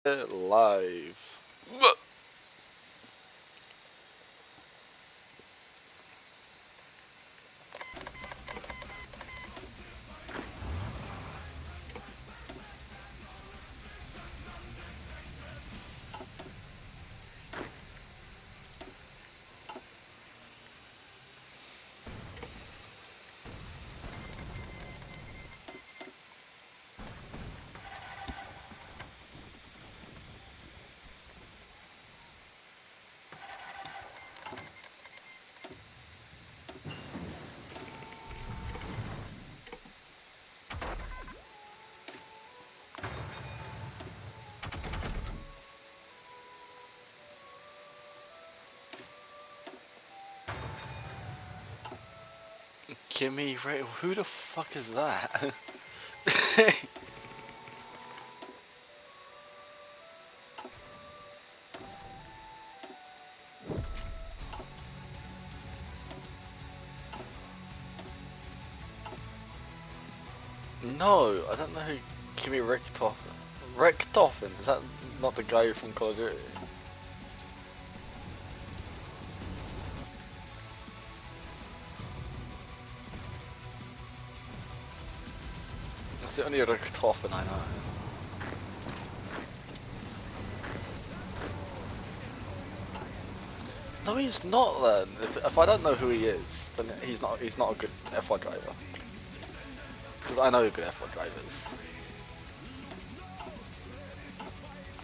Live. Gimme right. Who the fuck is that? No, I don't know who Kimmy Richtofen. Richtofen? Is that not the guy from Call of Duty? That's the only Richtofen I know. No, he's not then. If I don't know who he is, then he's not a good F1 driver. Because I know good F1 drivers.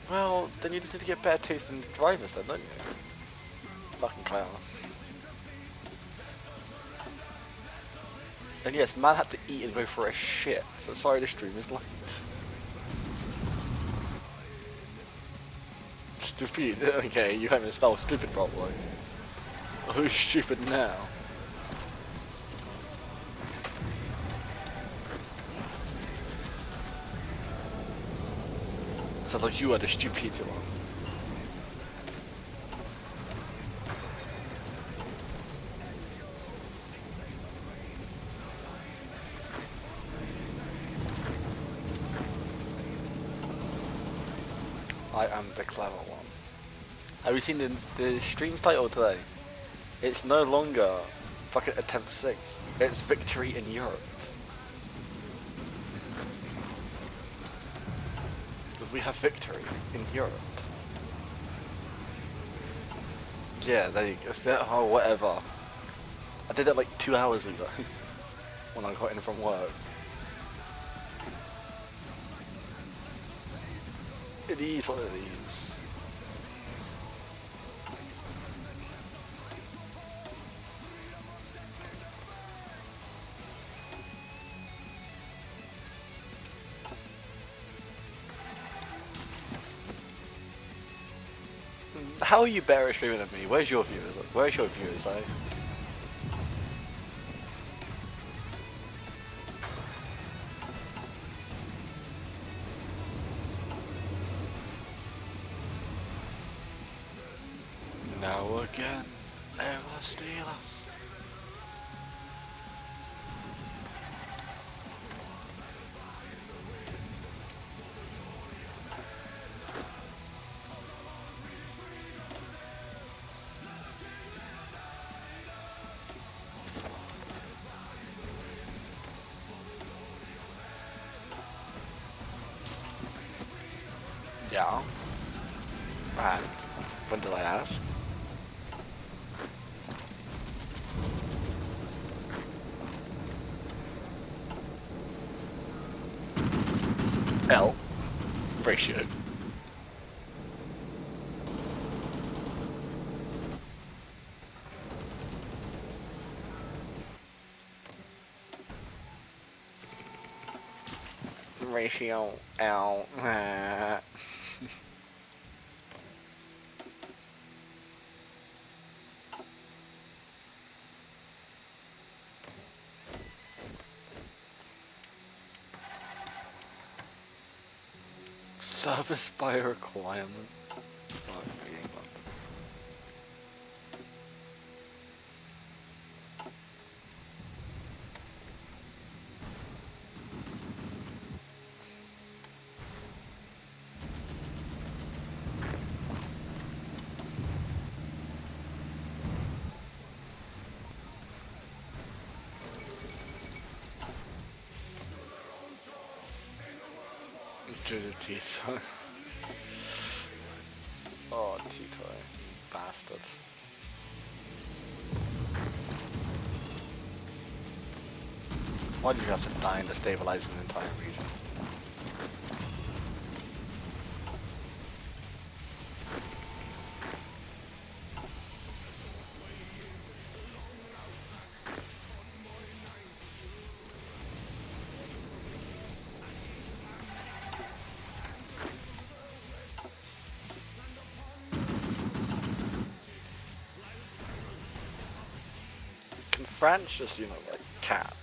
Well, then you just need to get better taste in drivers then, don't you? Fucking clown. And yes, man had to eat and go for a shit, so sorry the stream is late. Stupid? Okay, you can't even spell stupid properly. Who's stupid now? Sounds like you are the stupid one. I am the clever one. Have you seen the stream title today? It's no longer fucking attempt 6. It's victory in Europe. Because we have victory in Europe. Yeah, there you go. Oh, whatever. I did it like 2 hours ago. When I got in from work. It is one of these. How are you better streaming than me? Where's your viewers? Where's your viewers, eh? Now again, they will steal us. Yeah. And when did I ask? L. Ratio. Ratio L. Service by requirement. Do the Tito. Oh, Tito, bastard. Why did you have to die to stabilize an entire region? Can France just, you know, like, cap?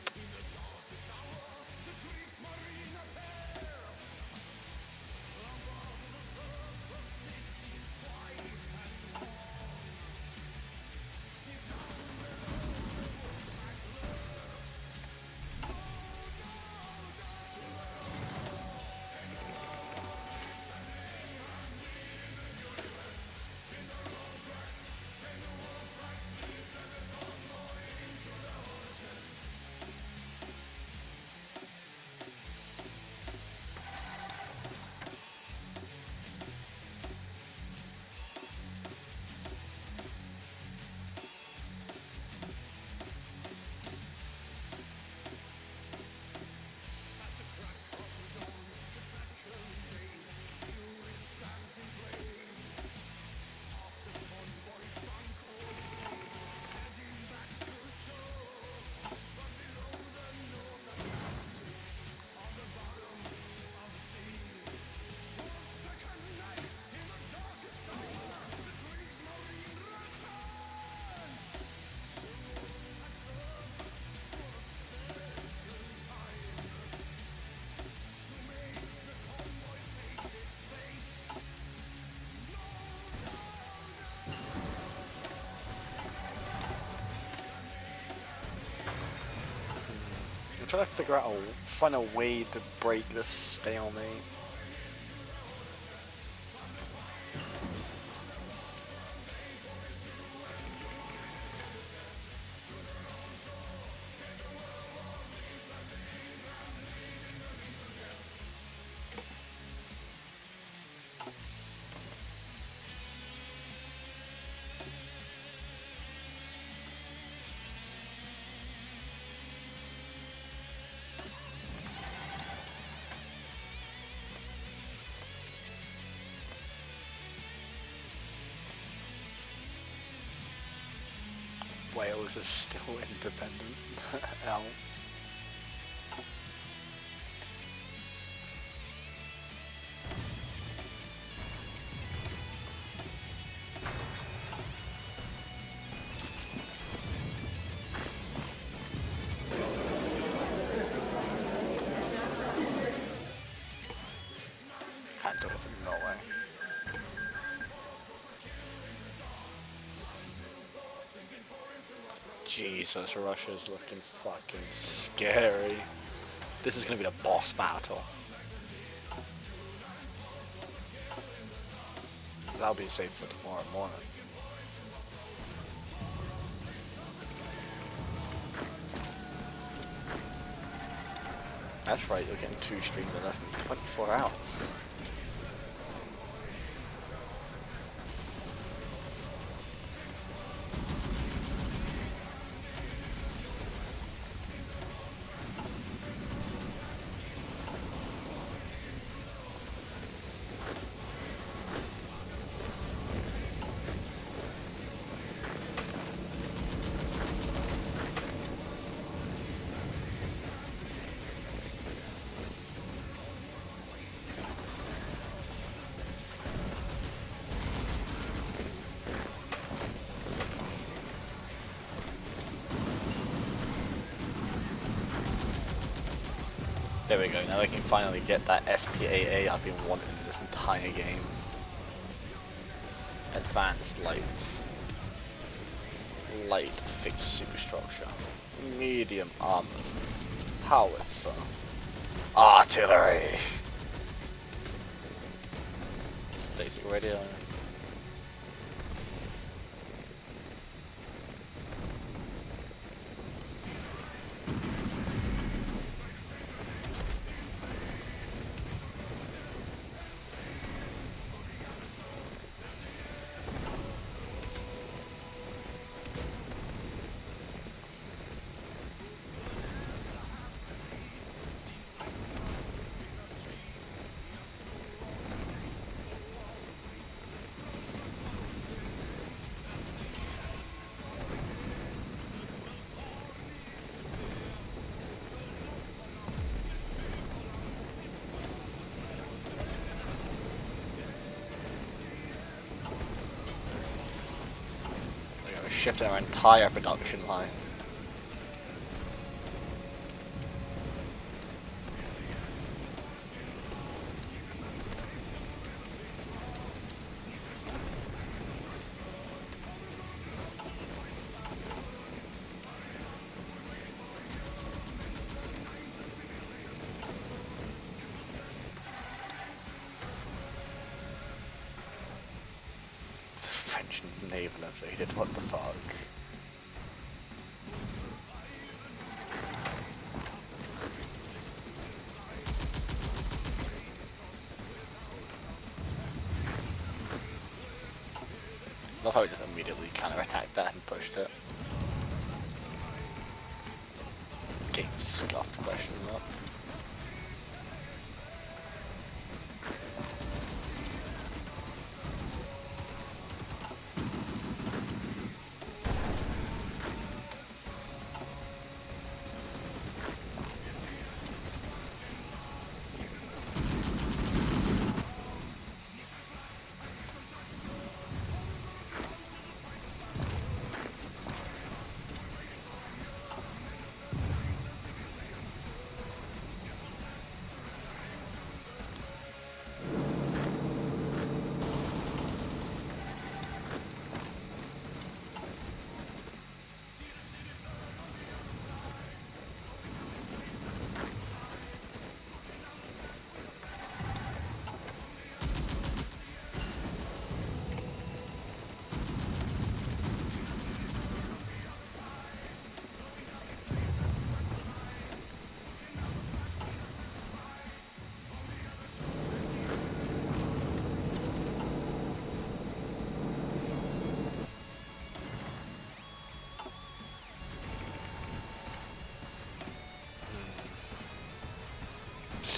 I'm trying to figure out find a way to break this stalemate. Wales is still independent. L. Can't do it from Norway. Jesus, Russia's looking fucking scary. This is gonna be the boss battle. That'll be safe for tomorrow morning. That's right, you're getting 2 streams in less than 24 hours. There we go, now I can finally get that SPAA I've been wanting this entire game. Advanced light. Light fixed superstructure. Medium armor. Howitzer. Artillery! Basic radio. shifting our entire production line. French naval invaded, what the fuck? I love how we just immediately counter-attacked that and pushed it. Game scuffed, question mark.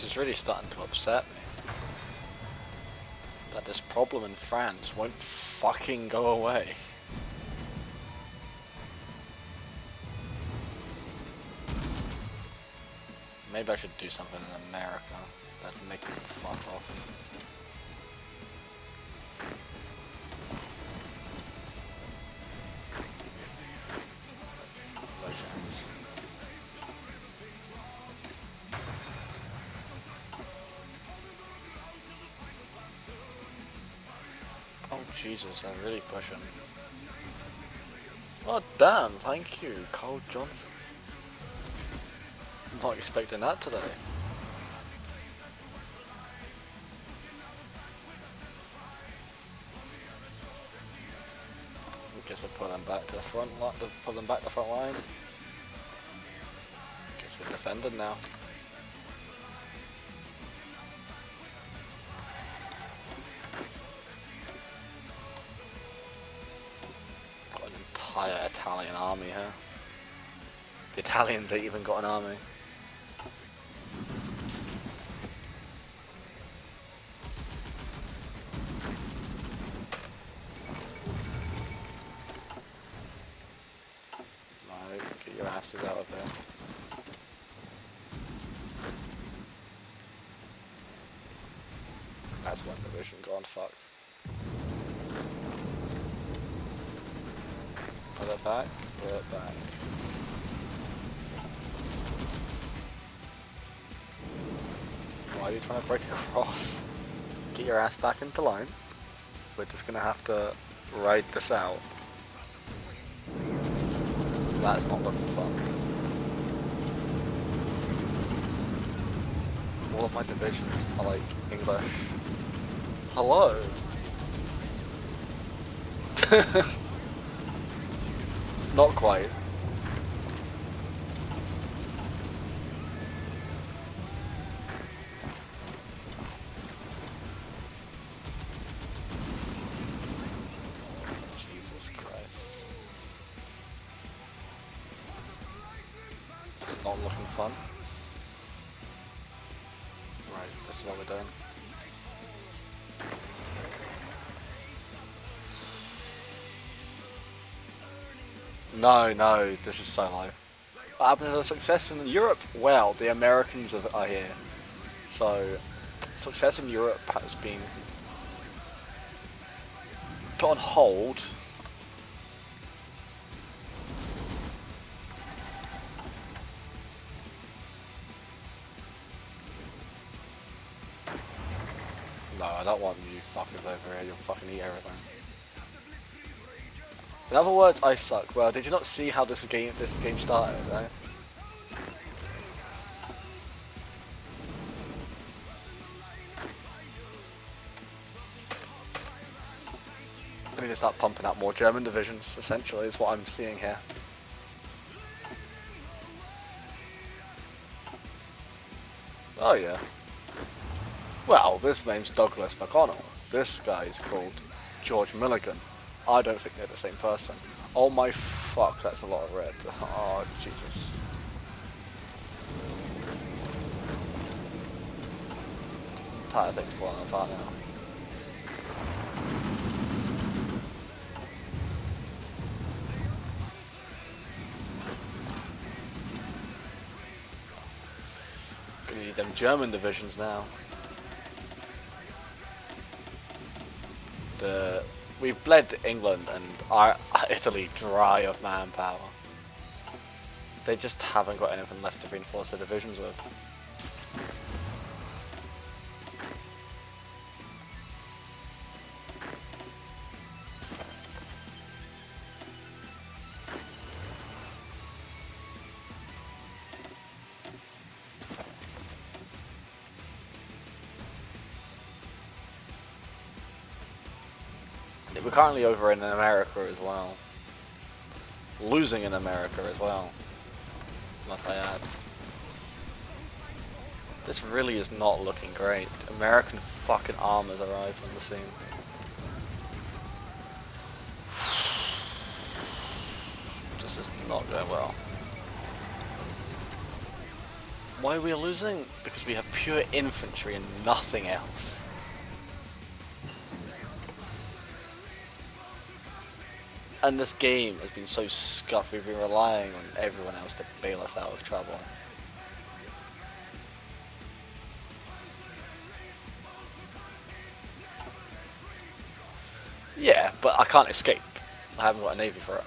It's really starting to upset me that this problem in France won't fucking go away. Maybe I should do something in America that'd make me fuck off. Legends. Oh Jesus, they're really pushing. Oh damn, thank you, Cole Johnson. I'm not expecting that today. Guess we're pulling back to the front line, pulling back the front line. Guess we're defending now. Got an entire Italian army here. The Italians ain't even got an army. Get your asses out of there. That's one division gone, fuck. Put it back, put it back. Why are you trying to break across? Get your ass back into line. We're just gonna have to ride this out. That's not looking fun. All of my divisions are like English. Hello? Not quite. Jesus Christ. It's not looking fun. Right, this is what we're doing. No, this is so low. What happened to the success in Europe? Well, the Americans are here. So, success in Europe has been put on hold don't want you fuckers over here, you'll fucking eat everything. In other words, I suck. Well, did you not see how this game started, right? I need to start pumping out more German divisions, essentially, is what I'm seeing here. Oh yeah. Well, this name's Douglas McConnell. This guy is called George Milligan. I don't think they're the same person. Oh my fuck, that's a lot of red. Oh, Jesus. This entire thing's falling apart now. Gonna need them German divisions now. We've bled England and Italy dry of manpower. They just haven't got anything left to reinforce their divisions with. We're currently over in America as well. Losing in America as well. Must I add. This really is not looking great. American fucking armors arrived on the scene. This is not going well. Why are we losing? Because we have pure infantry and nothing else. And this game has been so scuffed, we've been relying on everyone else to bail us out of trouble. Yeah, but I can't escape. I haven't got a navy for it.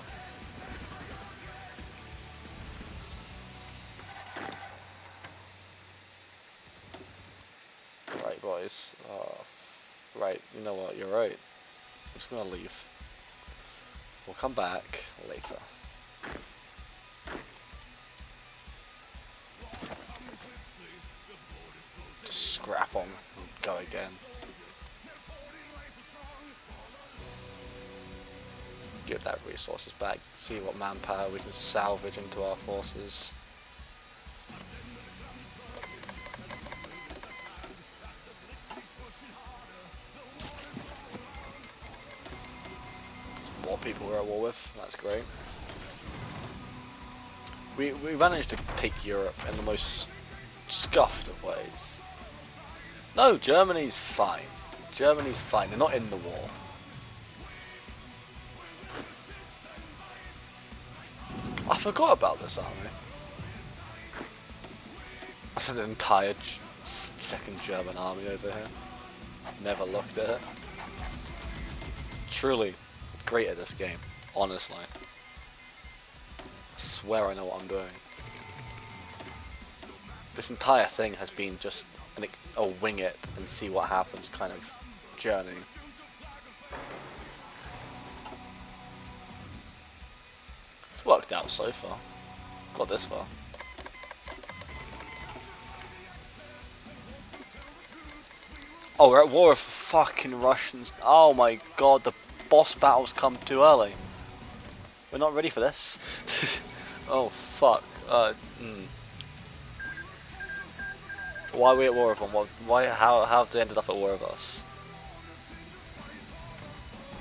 Right, boys. Right, you know what, you're right. I'm just gonna leave. We'll come back later. Just scrap on and go again. Give that resources back, see what manpower we can salvage into our forces. More people we're at war with, that's great. We managed to take Europe in the most scuffed of ways. No, Germany's fine. Germany's fine, they're not in the war. I forgot about this army. That's an entire second German army over here. Never looked at it. Truly great at this game, honestly. I swear I know what I'm doing. This entire thing has been just a wing it and see what happens kind of journey. It's worked out so far. Got this far. Oh, we're at war with fucking Russians. Oh my god, the boss battles come too early. We're not ready for this. Oh fuck. Why are we at war with them? Why? How have they ended up at war with us?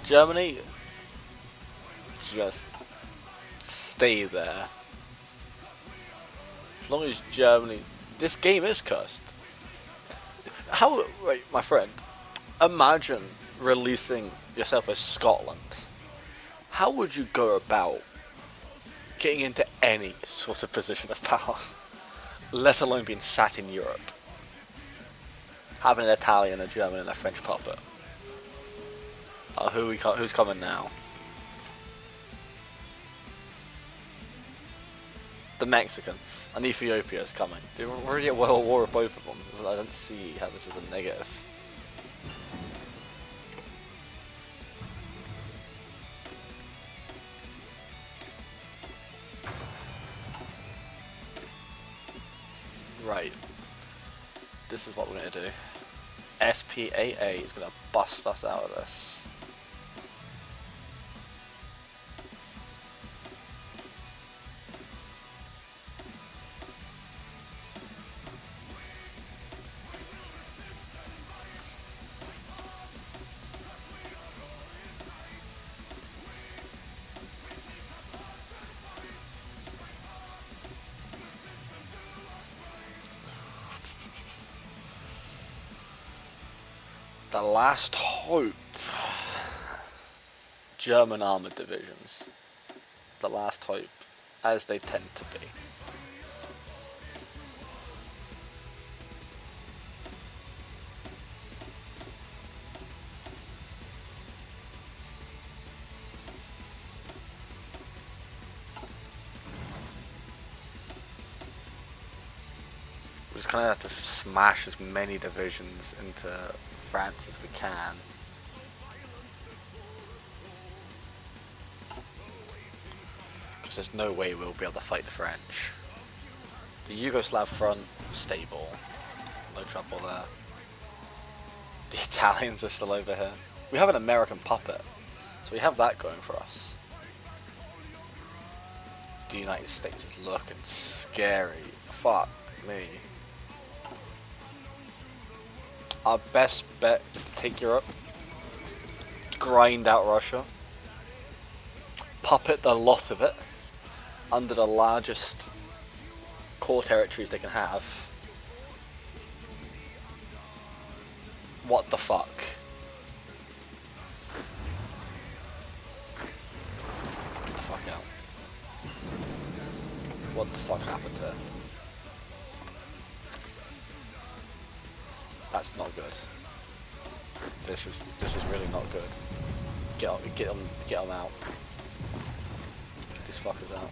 Germany, just stay there. As long as Germany, this game is cursed. How? Wait, my friend. Imagine releasing yourself as Scotland. How would you go about getting into any sort of position of power, let alone being sat in Europe, having an Italian, a German, and a French puppet? Who's coming now? The Mexicans and Ethiopia is coming. We're already at war with both of them. I don't see how this is a negative. This is what we're gonna do. SPAA is gonna bust us out of this. The last hope. German armoured divisions. The last hope, as they tend to be. We just kind of have to smash as many divisions into France as we can. Because there's no way we'll be able to fight the French. The Yugoslav front, stable. No trouble there. The Italians are still over here. We have an American puppet, so we have that going for us. The United States is looking scary. Fuck me. Our best bet is to take Europe, grind out Russia, puppet the lot of it under the largest core territories they can have. What the fuck? Get the fuck out. What the fuck happened here? That's not good. This is really not good. Get them out. Get these fuckers out.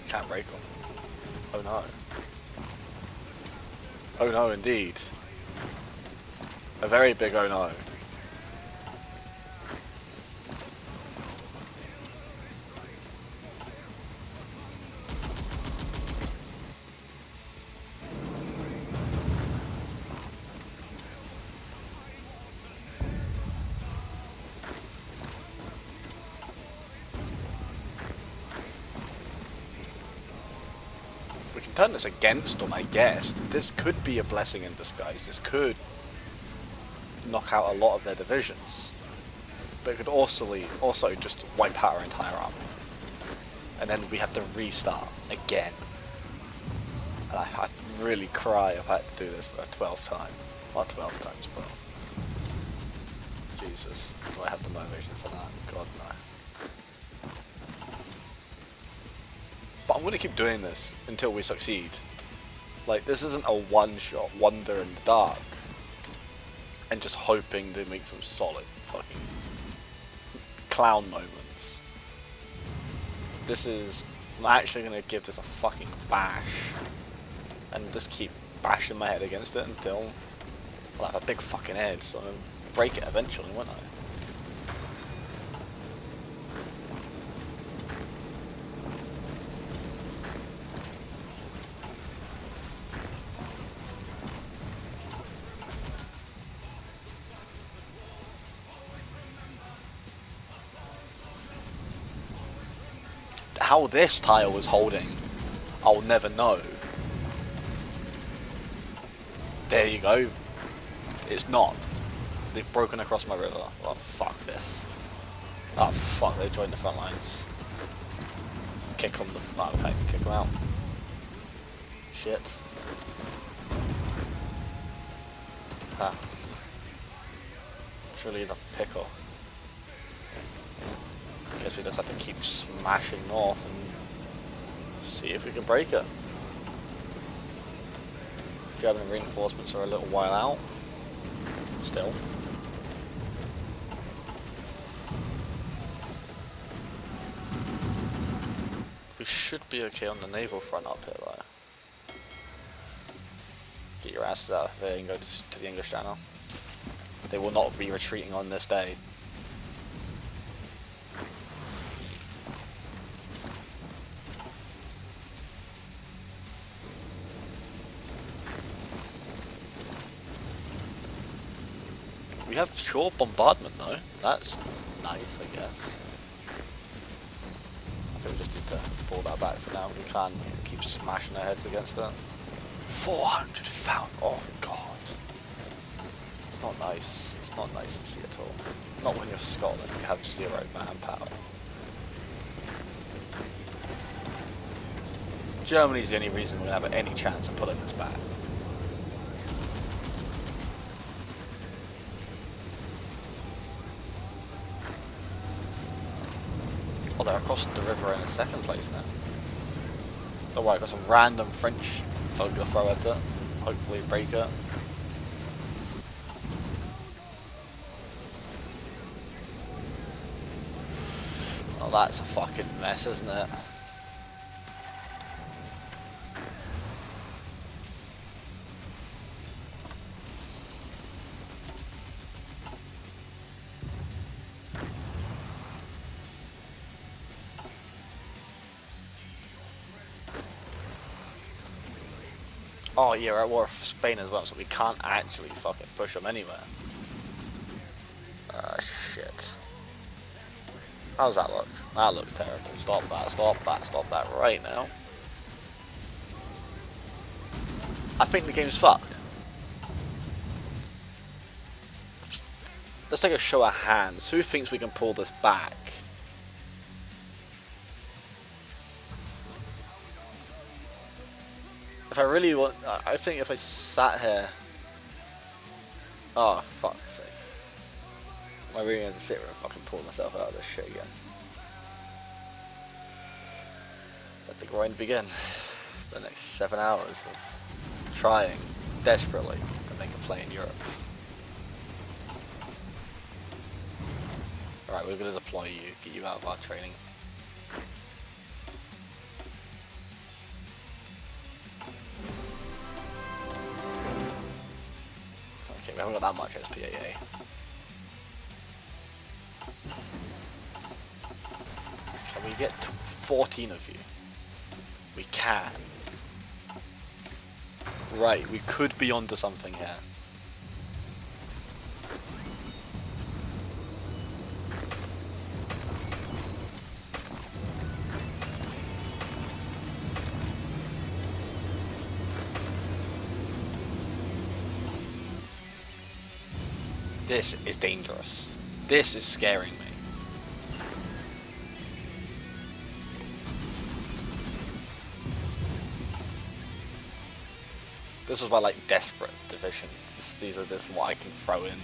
Can't break them. Oh no. Oh no, indeed. A very big oh no. Turn this against them, I guess. This could be a blessing in disguise. This could knock out a lot of their divisions, but it could also just wipe out our entire army, and then we have to restart again. And I'd really cry if I had to do this for a 12th time. Not 12 times, but Jesus, do I have the motivation for that? God no. But I'm going to keep doing this until we succeed. Like, this isn't a one-shot wonder in the dark and just hoping to make some solid fucking clown moments. This is, I'm actually going to give this a fucking bash and just keep bashing my head against it until I'll have a big fucking head, so I'll break it eventually, won't I? How this tile was holding, I'll never know. There you go. It's not. They've broken across my river. Oh fuck this. Oh fuck, they joined the front lines. Kick them. Oh, okay, kick them out. Shit. Ah. Surely he's a pickle. Guess we just have to keep smashing north and see if we can break it. German reinforcements are a little while out. Still. We should be okay on the naval front up here though. Get your asses out of here and go to the English Channel. They will not be retreating on this day. We have shore bombardment though. That's nice, I guess. I think we just need to pull that back for now. We can't keep smashing our heads against it. 400,000. Oh god. It's not nice. It's not nice to see at all. Not when you're Scotland. You have 0 manpower. Germany's the only reason we're gonna have any chance of pulling this back. Oh, they're across the river in second place now. Oh, right, got some random French folk to throw at it. Hopefully break it. Oh, that's a fucking mess, isn't it? Oh yeah, we're at war with Spain as well, so we can't actually fucking push them anywhere. Ah, shit. How's that look? That looks terrible. Stop that, stop that, stop that right now. I think the game's fucked. Let's take a show of hands. Who thinks we can pull this back? If I really want, I think if I sat here, oh fuck's sake, am I really going to sit here and fucking pull myself out of this shit again? Let the grind begin. So the next 7 hours of trying desperately to make a play in Europe. Alright, we're going to deploy you, get you out of our training. Okay, we haven't got that much SPAA. Can we get 14 of you? We can. Right, we could be onto something here. This is dangerous. This is scaring me. This was my like desperate division. These are just what I can throw in.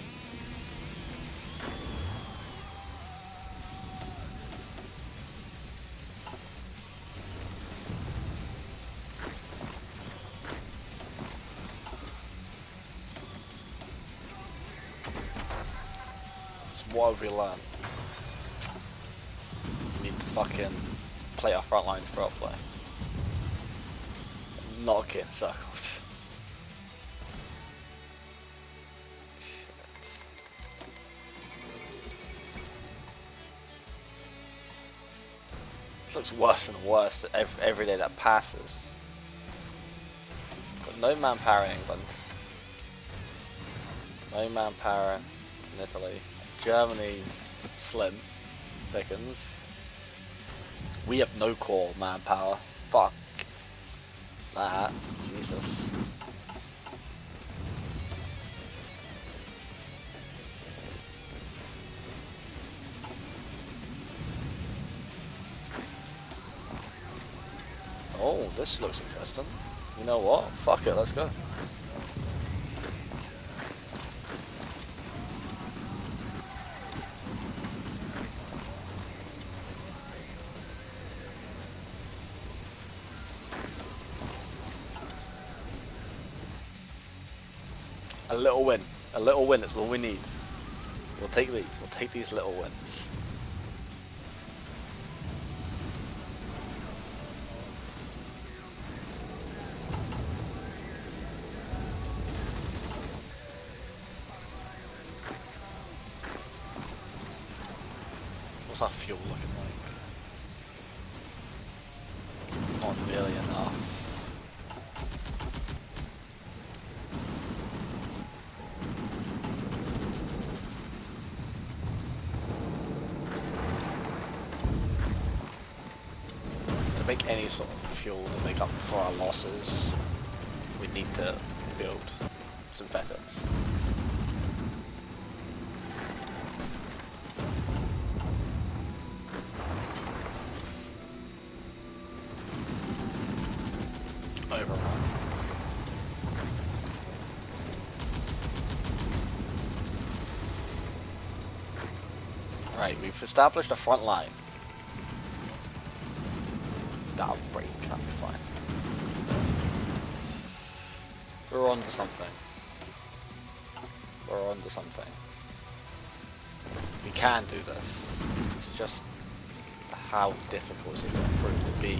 What have we learned? We need to fucking play our front lines properly. Not get encircled. Shit. This looks worse and worse every day that passes. Got no manpower in England. No manpower in Italy. Germany's slim pickings. We have no core manpower. Fuck that. Jesus. Oh, this looks interesting. You know what? Fuck it, let's go. A little win, that's all we need. We'll take these little wins. What's our fuel looking like? Not nearly enough. any sort of fuel to make up for our losses, we need to build synthetics. Overrun. Right, we've established a front line. That'll break, that'll be fine. We're on to something. We're on to something. We can do this. It's just how difficult is it going to prove to be.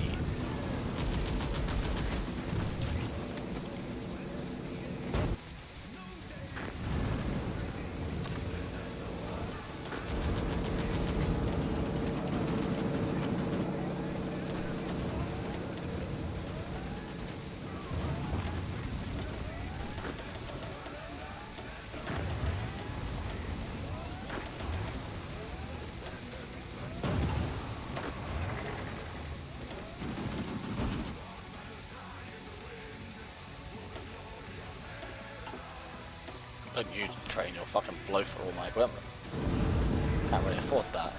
Don't you train, you'll fucking blow for all my equipment. Can't really afford that.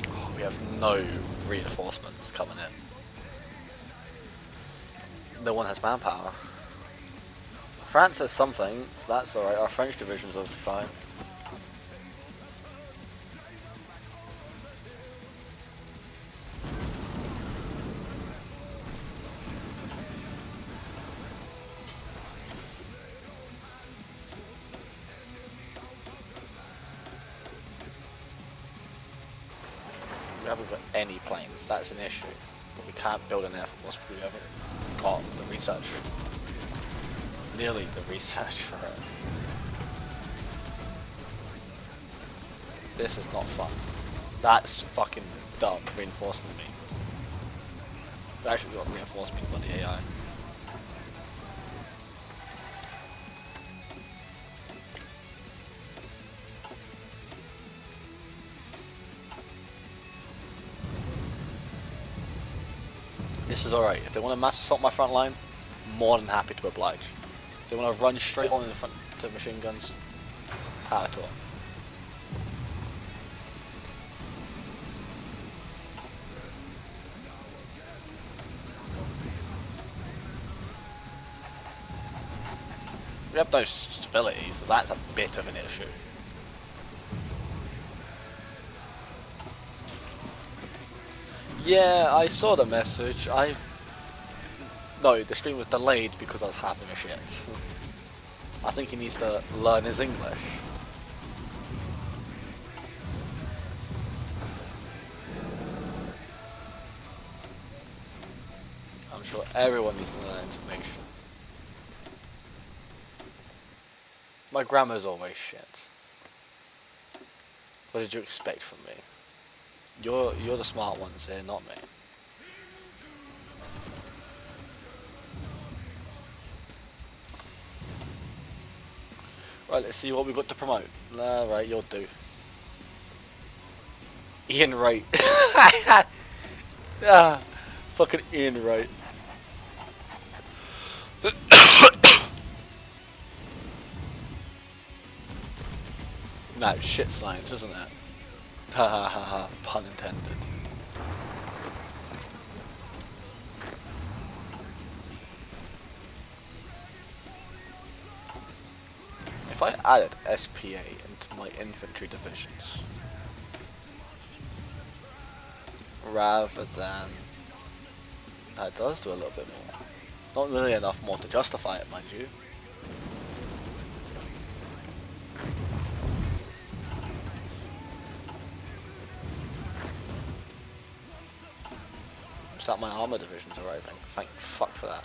Oh, we have no reinforcements coming in. No one has manpower. France has something, so that's alright. Our French divisions will be fine. We haven't got any planes, that's an issue. But we can't build an air force because we haven't got the research. Nearly the research for it. This is not fun. That's fucking dumb, reinforcing me. We actually got reinforcement by the AI. This is alright. If they want to mass assault my front line, more than happy to oblige. If they want to run straight on in the front to machine guns, how at all. We have no stability, so that's a bit of an issue. Yeah, I saw the message. No, the stream was delayed because I was having a shit. I think he needs to learn his English. I'm sure everyone needs to learn that information. My grammar's always shit. What did you expect from me? You're the smart ones here, not me. Right, let's see what we've got to promote. Nah, right, you'll do. Ian Wright. Ah, fucking Ian Wright. Nah, it's shit science, isn't it? Ha ha ha ha, pun intended. If I added SPA into my infantry divisions, rather than... That does do a little bit more. Not really enough more to justify it, mind you. Is that my armor division's arriving? Thank fuck for that.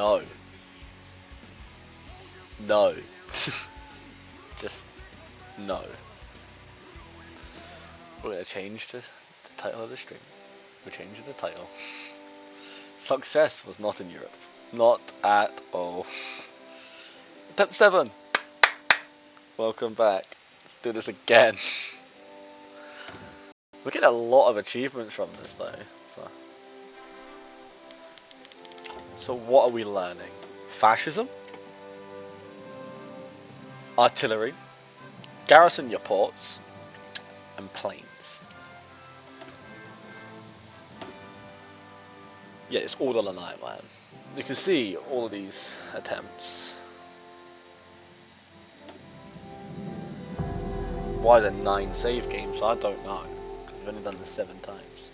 No. No. Just no. We're gonna change the title of the stream. We're changing the title. Success was not in Europe. Not at all. Attempt 7! Welcome back. Let's do this again. We get a lot of achievements from this though. So what are we learning? Fascism? Artillery? Garrison your ports? And planes. Yeah, it's all on the night, man. You can see all of these attempts. Why the 9 save games? I don't know. Because we've only done this 7 times.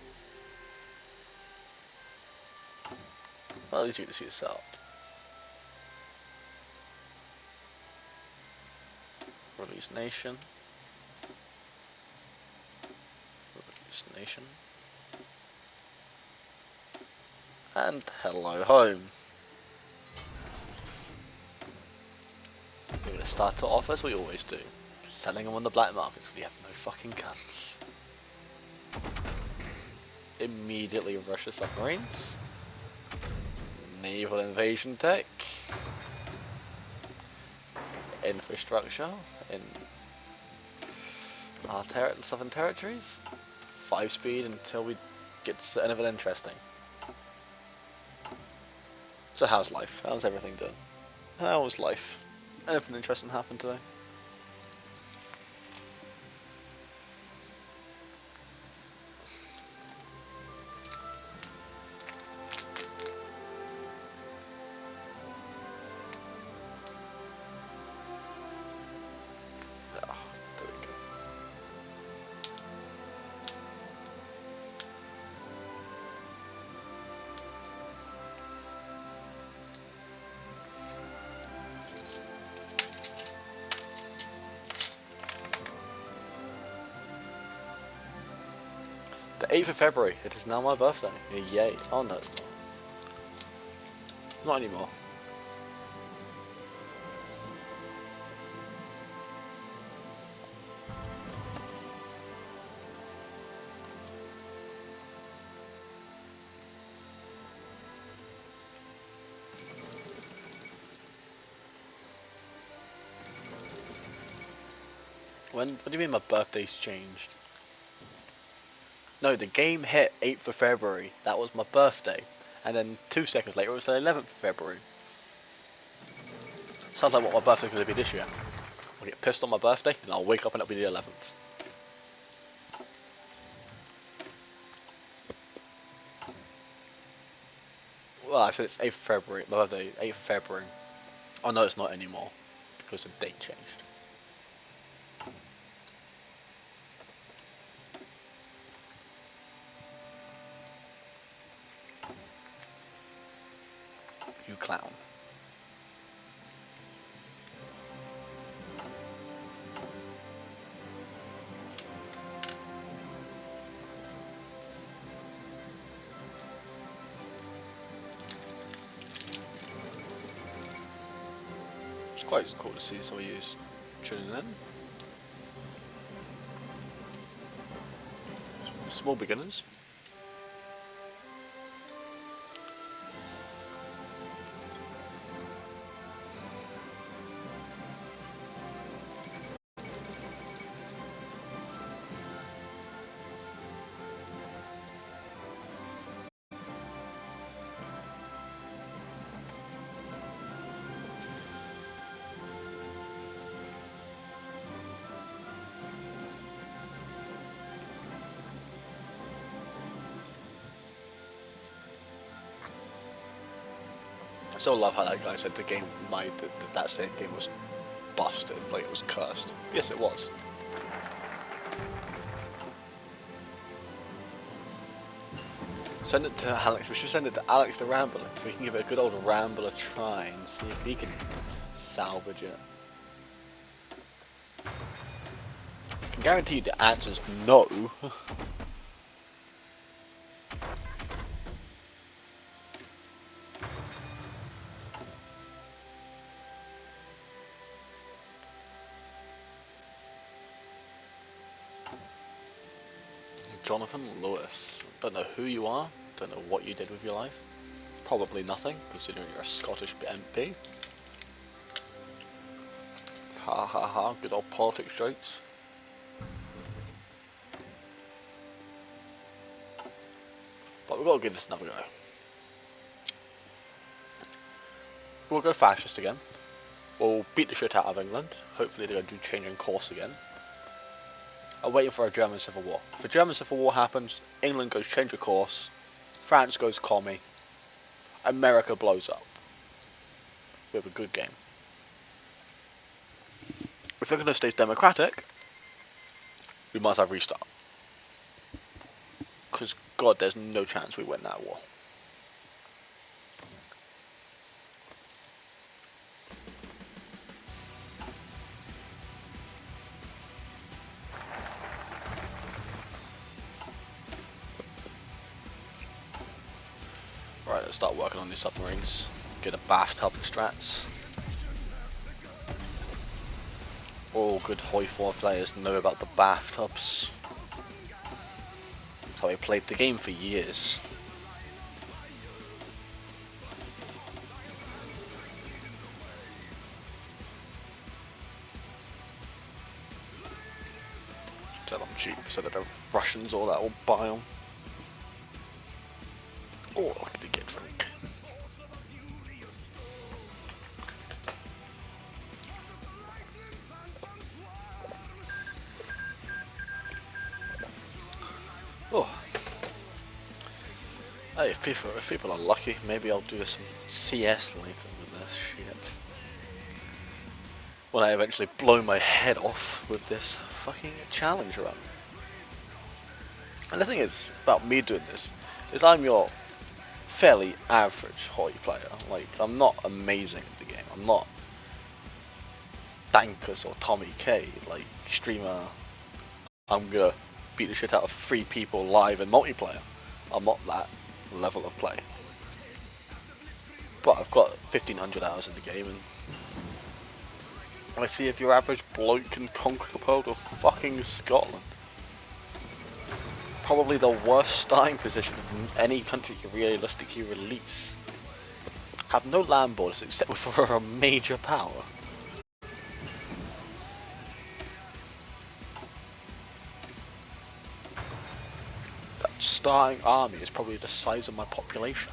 Well, at least you get to see the setup. Release nation. Release nation. And hello home. We're going to start it off as we always do. Selling them on the black market because we have no fucking guns. Immediately Russia submarines. Naval invasion tech. Infrastructure in our southern territories. 5 speed until we get to anything interesting. So how's life? How's everything done? How's life? Anything interesting happened today? The 8th of February, it is now my birthday. Yay. Oh no, it's not. Not anymore. What do you mean my birthday's changed? No, the game hit 8th of February. That was my birthday. And then 2 seconds later it was the 11th of February. Sounds like what my birthday's going to be this year. I'll get pissed on my birthday and I'll wake up and it'll be the 11th. Well, I said it's 8th of February. My birthday, 8th of February. Oh no, it's not anymore. Because the date changed. You clown. It's quite cool to see some of you tuning in. Small beginners. I still love how that guy said the game, that same game was busted, like it was cursed. Yes, it was. Send it to Alex. We should send it to Alex the Rambler, so we can give it a good old Rambler try and see if he can salvage it. I can guarantee you the answer's no. Jonathan Lewis. Don't know who you are, don't know what you did with your life. Probably nothing, considering you're a Scottish MP. Ha ha ha, good old politics jokes. But we've got to give this another go. We'll go fascist again. We'll beat the shit out of England. Hopefully they're going to do changing course again. I'm waiting for a German Civil War. If a German Civil War happens, England goes change of course, France goes commie, America blows up. We have a good game. If England stays democratic, we must have restart. Because God, there's no chance we win that war. Right, let's start working on these submarines. Get a bathtub of strats. All good Hoi 4 players know about the bathtubs. So I played the game for years. Tell them cheap so that the Russians or that will buy them. Oh, I could get drink. Oh. Hey, if people are lucky, maybe I'll do some CS later with this shit. When I eventually blow my head off with this fucking challenge run. And the thing is, about me doing this, is I'm your fairly average Hoi player. Like, I'm not amazing at the game. I'm not Dankus or Tommy K, like streamer. I'm gonna beat the shit out of 3 people live in multiplayer. I'm not that level of play. But I've got 1500 hours in the game, and I see if your average bloke can conquer the world of fucking Scotland. Probably the worst starting position of any country can realistically release. Have no land borders except for a major power. That starting army is probably the size of my population.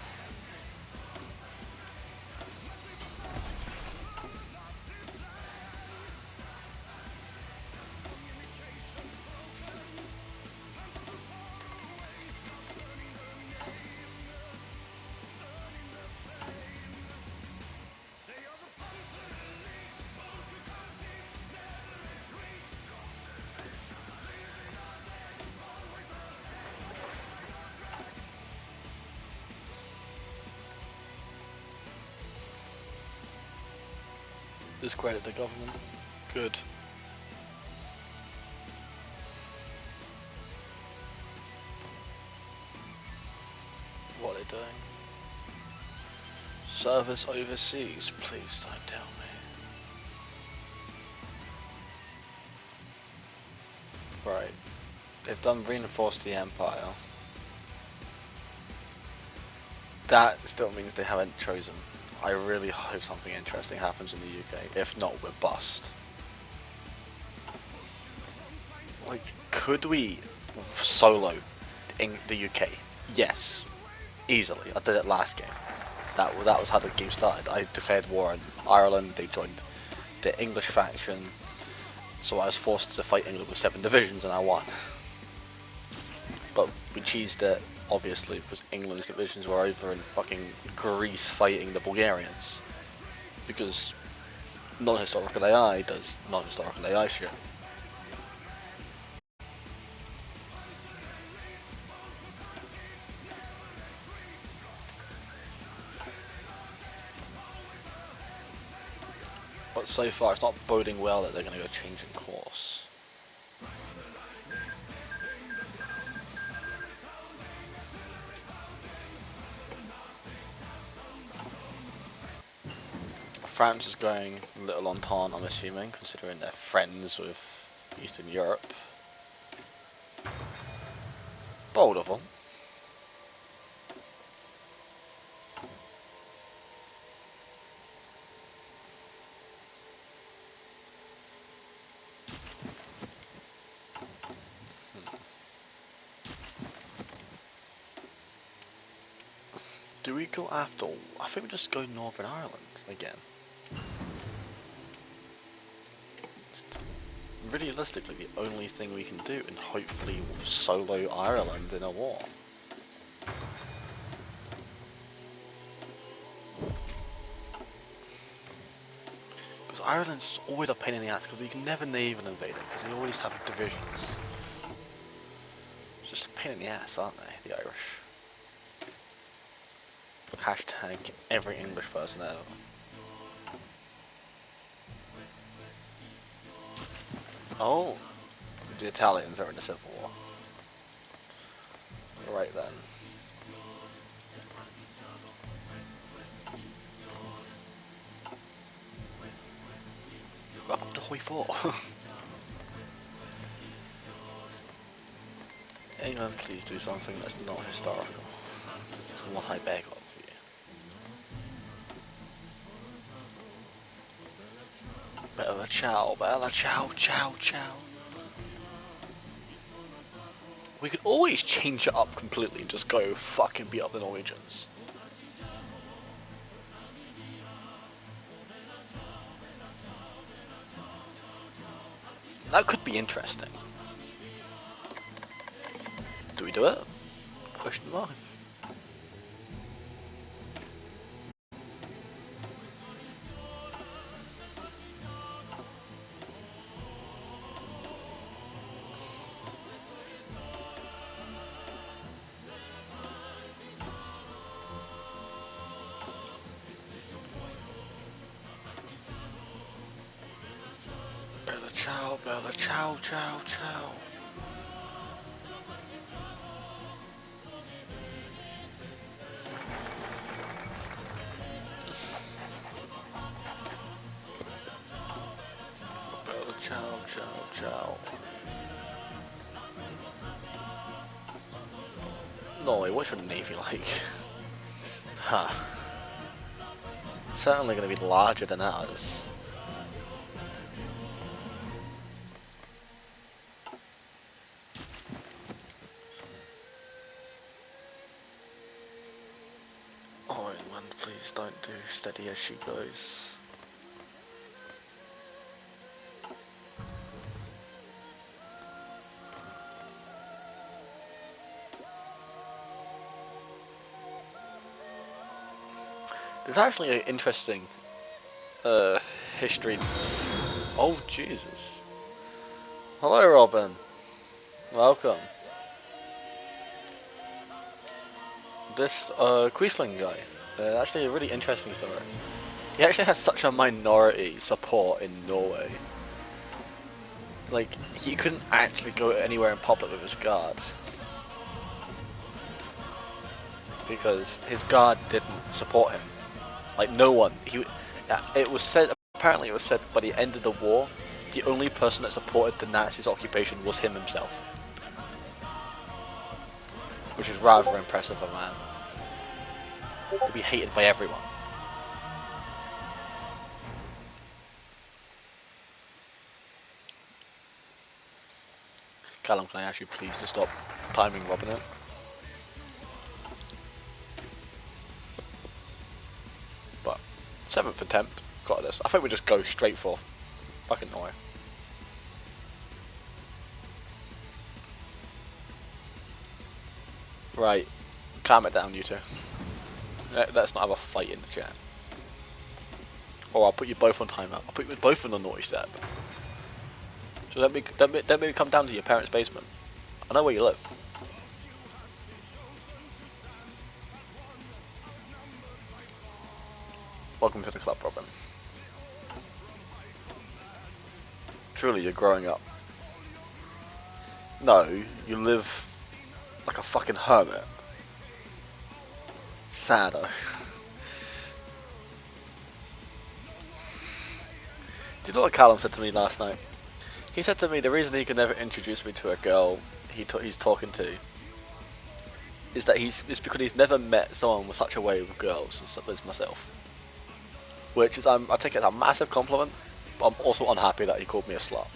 Discredit the government. Good. What are they doing? Service overseas, please don't tell me. Right. They've done reinforce the Empire. That still means they haven't chosen. I really hope something interesting happens in the UK. If not, we're bust. Like, could we solo in the UK? Yes, easily. I did it last game. That was how the game started. I declared war on Ireland. They joined the English faction, so I was forced to fight England with 7 divisions, and I won. But we cheesed it, obviously, because England's divisions were over in fucking Greece fighting the Bulgarians. Because non-historical AI does non-historical AI shit. But so far it's not boding well that they're going to go changing course. France is going little entente, I'm assuming, considering they're friends with Eastern Europe. Bold of them. Do we go after... I think we just go Northern Ireland again. Realistically, the only thing we can do, and hopefully solo Ireland in a war. Because Ireland's always a pain in the ass, because we can never naval invade them, because they always have divisions. It's just a pain in the ass, aren't they, the Irish? Hashtag every English person ever. Oh, the Italians are in the Civil War. Right then. Welcome to Hoi 4. England, please do something that's not historical. This is what I beg of you. Bella ciao, bella ciao, ciao, ciao. We could always change it up completely and just go fucking beat up the Norwegians. That could be interesting. Do we do it? Question mark. Bella ciao, ciao, ciao. Bella ciao, ciao, ciao. Norway, what's your navy like? Huh. Certainly going to be larger than ours. Oh, England, please don't do steady as she goes. There's actually an interesting history. Oh Jesus! Hello, Robin. Welcome. This Quisling guy, actually a really interesting story. He actually had such a minority support in Norway. Like, he couldn't actually go anywhere in public with his guard. Because his guard didn't support him. Like, no one. It was said, apparently it was said by the end of the war, the only person that supported the Nazis' occupation was him himself. Which is rather impressive of a man. To be hated by everyone. Callum, can I ask you please to stop timing Robin it? But 7th attempt, got this. I think we just go straight for fucking Norway. Right, calm it down, you two. Let's not have a fight in the chat. Or I'll put you both on timeout. I'll put you both on the naughty step. So let me come down to your parents' basement. I know where you live. Welcome to the club, Robin. Truly, you're growing up. No, you live like a fucking hermit. Sadder. Do you know what Callum said to me last night? He said to me the reason he could never introduce me to a girl he's talking to is that it's because he's never met someone with such a way with girls as myself. Which is, I take it as a massive compliment, but I'm also unhappy that he called me a slut.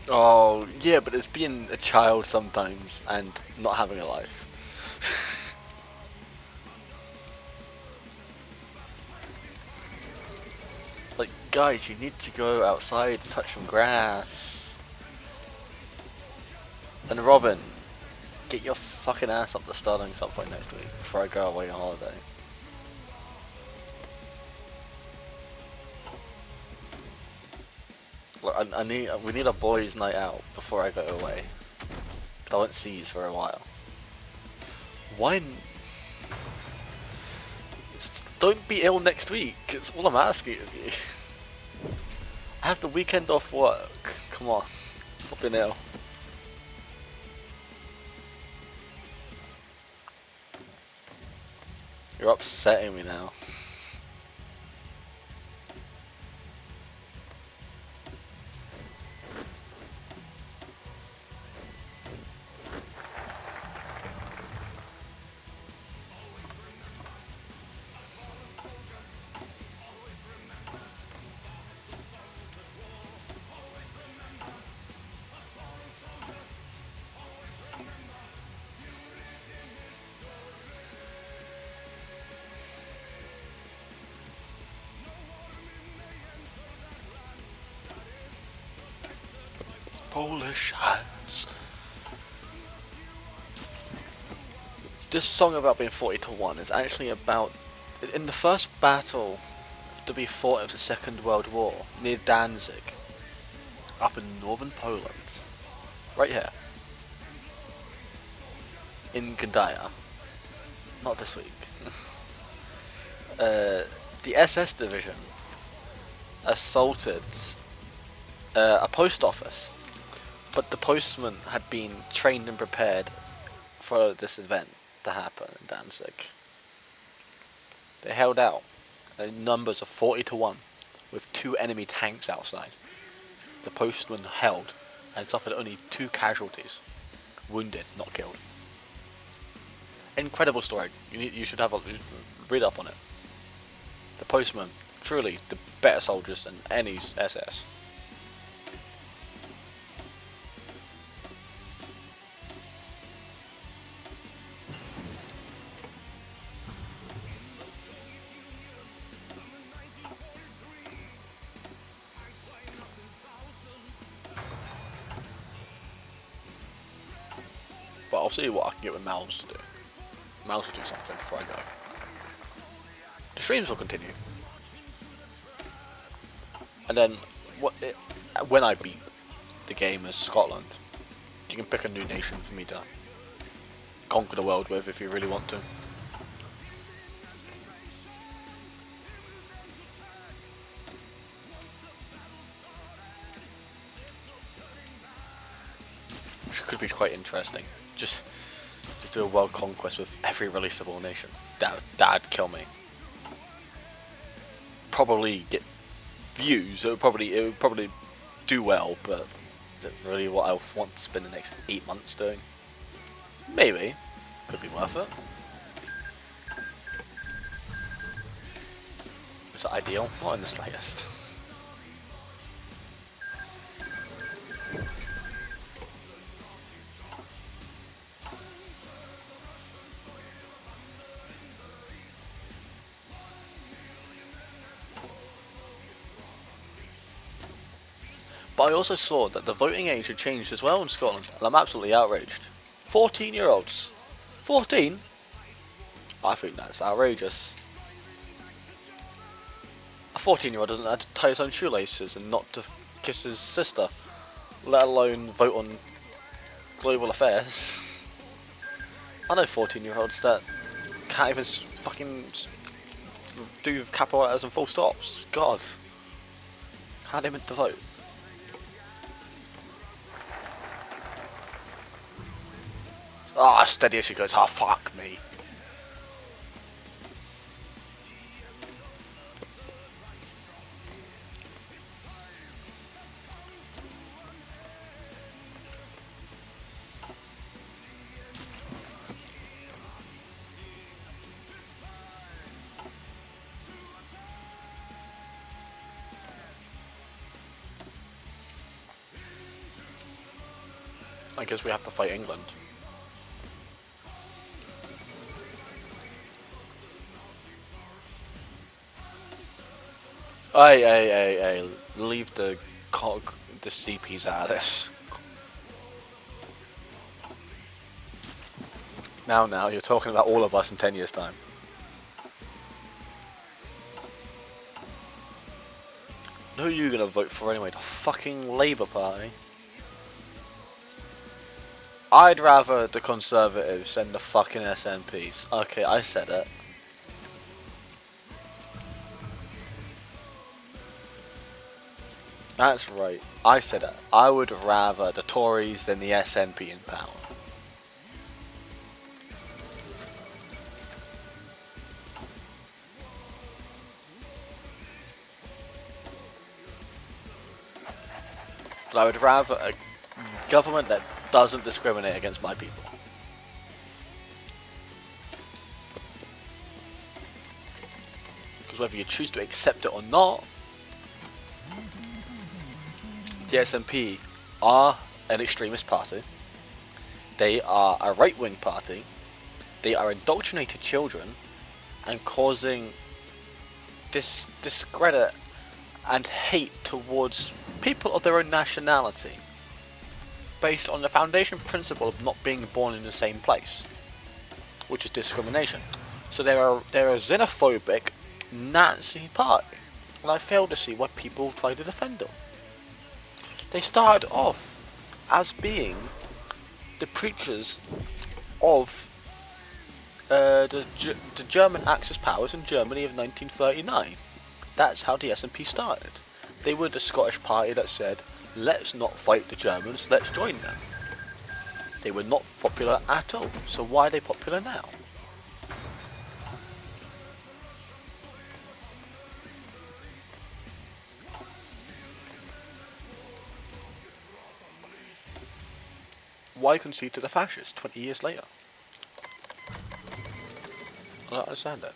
Oh, yeah, but it's being a child sometimes and not having a life. Like, guys, you need to go outside and touch some grass. And Robin, get your fucking ass up to Starling some point next week before I go away on holiday. Look, we need a boys' night out before I go away. I won't see you for a while. Why? Just don't be ill next week. It's all I'm asking of you. I have the weekend off work. Come on, stop being ill. You're upsetting me now. Polish hands. This song about being 40 to 1 is actually about, in the first battle to be fought of the Second World War near Danzig, up in northern Poland, right here, in Gdańsk, not this week. The SS division assaulted a post office, but the postman had been trained and prepared for this event to happen in Danzig. They held out in numbers of 40 to 1 with 2 enemy tanks outside. The postman held and suffered only 2 casualties, wounded, not killed. Incredible story. You should read up on it. The postman, truly the better soldiers than any SS. But I'll see what I can get with Mouse to do. Mouse will do something before I go. The streams will continue. And then, when I beat the game as Scotland, you can pick a new nation for me to conquer the world with if you really want to. Which could be quite interesting. Just do a world conquest with every releasable nation. That'd kill me. Probably get views. It would probably do well, but is it really what I want to spend the next 8 months doing? Maybe. Could be worth it. Is it ideal? Not in the slightest. But I also saw that the voting age had changed as well in Scotland, and I'm absolutely outraged. 14-year-olds. 14? I think that's outrageous. A 14-year-old doesn't have to tie his own shoelaces and not to kiss his sister, let alone vote on global affairs. I know 14-year-olds that can't even fucking do capital letters and full stops. God. How are they meant to vote? Ah, oh, steady as she goes. Ah, oh, fuck me. I guess we have to fight England. Hey, leave the CPs out of this. Now, you're talking about all of us in 10 years' time. Who are you gonna vote for anyway? The fucking Labour Party? I'd rather the Conservatives than the fucking SNPs. Okay, I said it. That's right. I said it. I would rather the Tories than the SNP in power. But I would rather a government that doesn't discriminate against my people. Because whether you choose to accept it or not, the SNP are an extremist party. They are a right-wing party. They are indoctrinated children and causing discredit and hate towards people of their own nationality, based on the foundation principle of not being born in the same place, which is discrimination. So they're a xenophobic Nazi party, and I fail to see why people try to defend them. They started off as being the preachers of the German Axis powers in Germany of 1939. That's how the SNP started. They were the Scottish party that said, let's not fight the Germans, let's join them. They were not popular at all, so why are they popular now? Why concede to the fascists 20 years later? I don't understand it.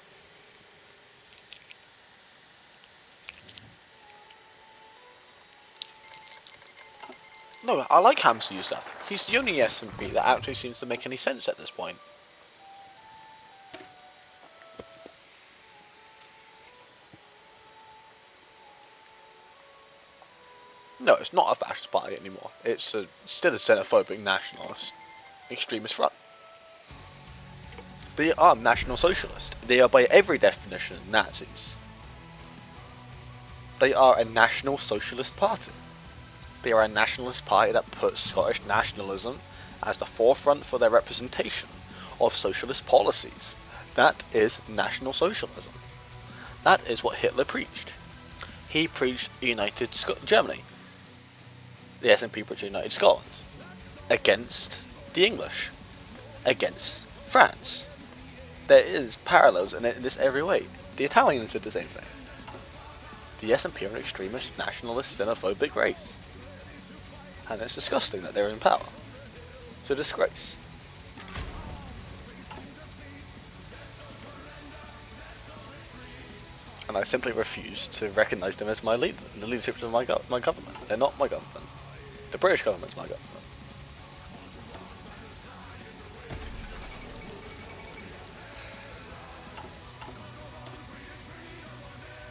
No, I like Hamza Yousaf. He's the only SNP that actually seems to make any sense at this point. No, it's not a fascist party anymore. It's still a xenophobic nationalist extremist front. They are National Socialist. They are by every definition Nazis. They are a National Socialist party. They are a nationalist party that puts Scottish nationalism as the forefront for their representation of socialist policies. That is National Socialism. That is what Hitler preached. He preached United Germany. The SNP preached United Scotland. Against the English. Against France. There is parallels in this every way. The Italians did the same thing. The SNP are an extremist, nationalist, xenophobic race. And it's disgusting that they're in power. It's a disgrace. And I simply refuse to recognise them as my leader, the leadership of my government. They're not my government. The British government's my government.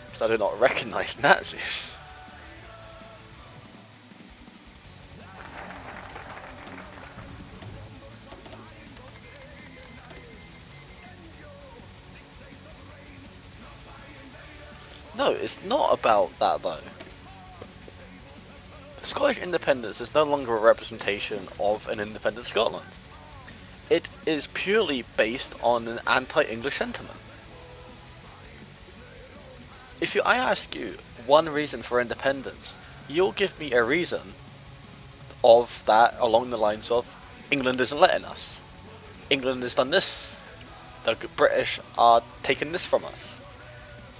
Because I do not recognise Nazis. No, it's not about that though. Scottish independence is no longer a representation of an independent Scotland. It is purely based on an anti-English sentiment. If I ask you one reason for independence, you'll give me a reason of that along the lines of England isn't letting us. England has done this. The British are taking this from us.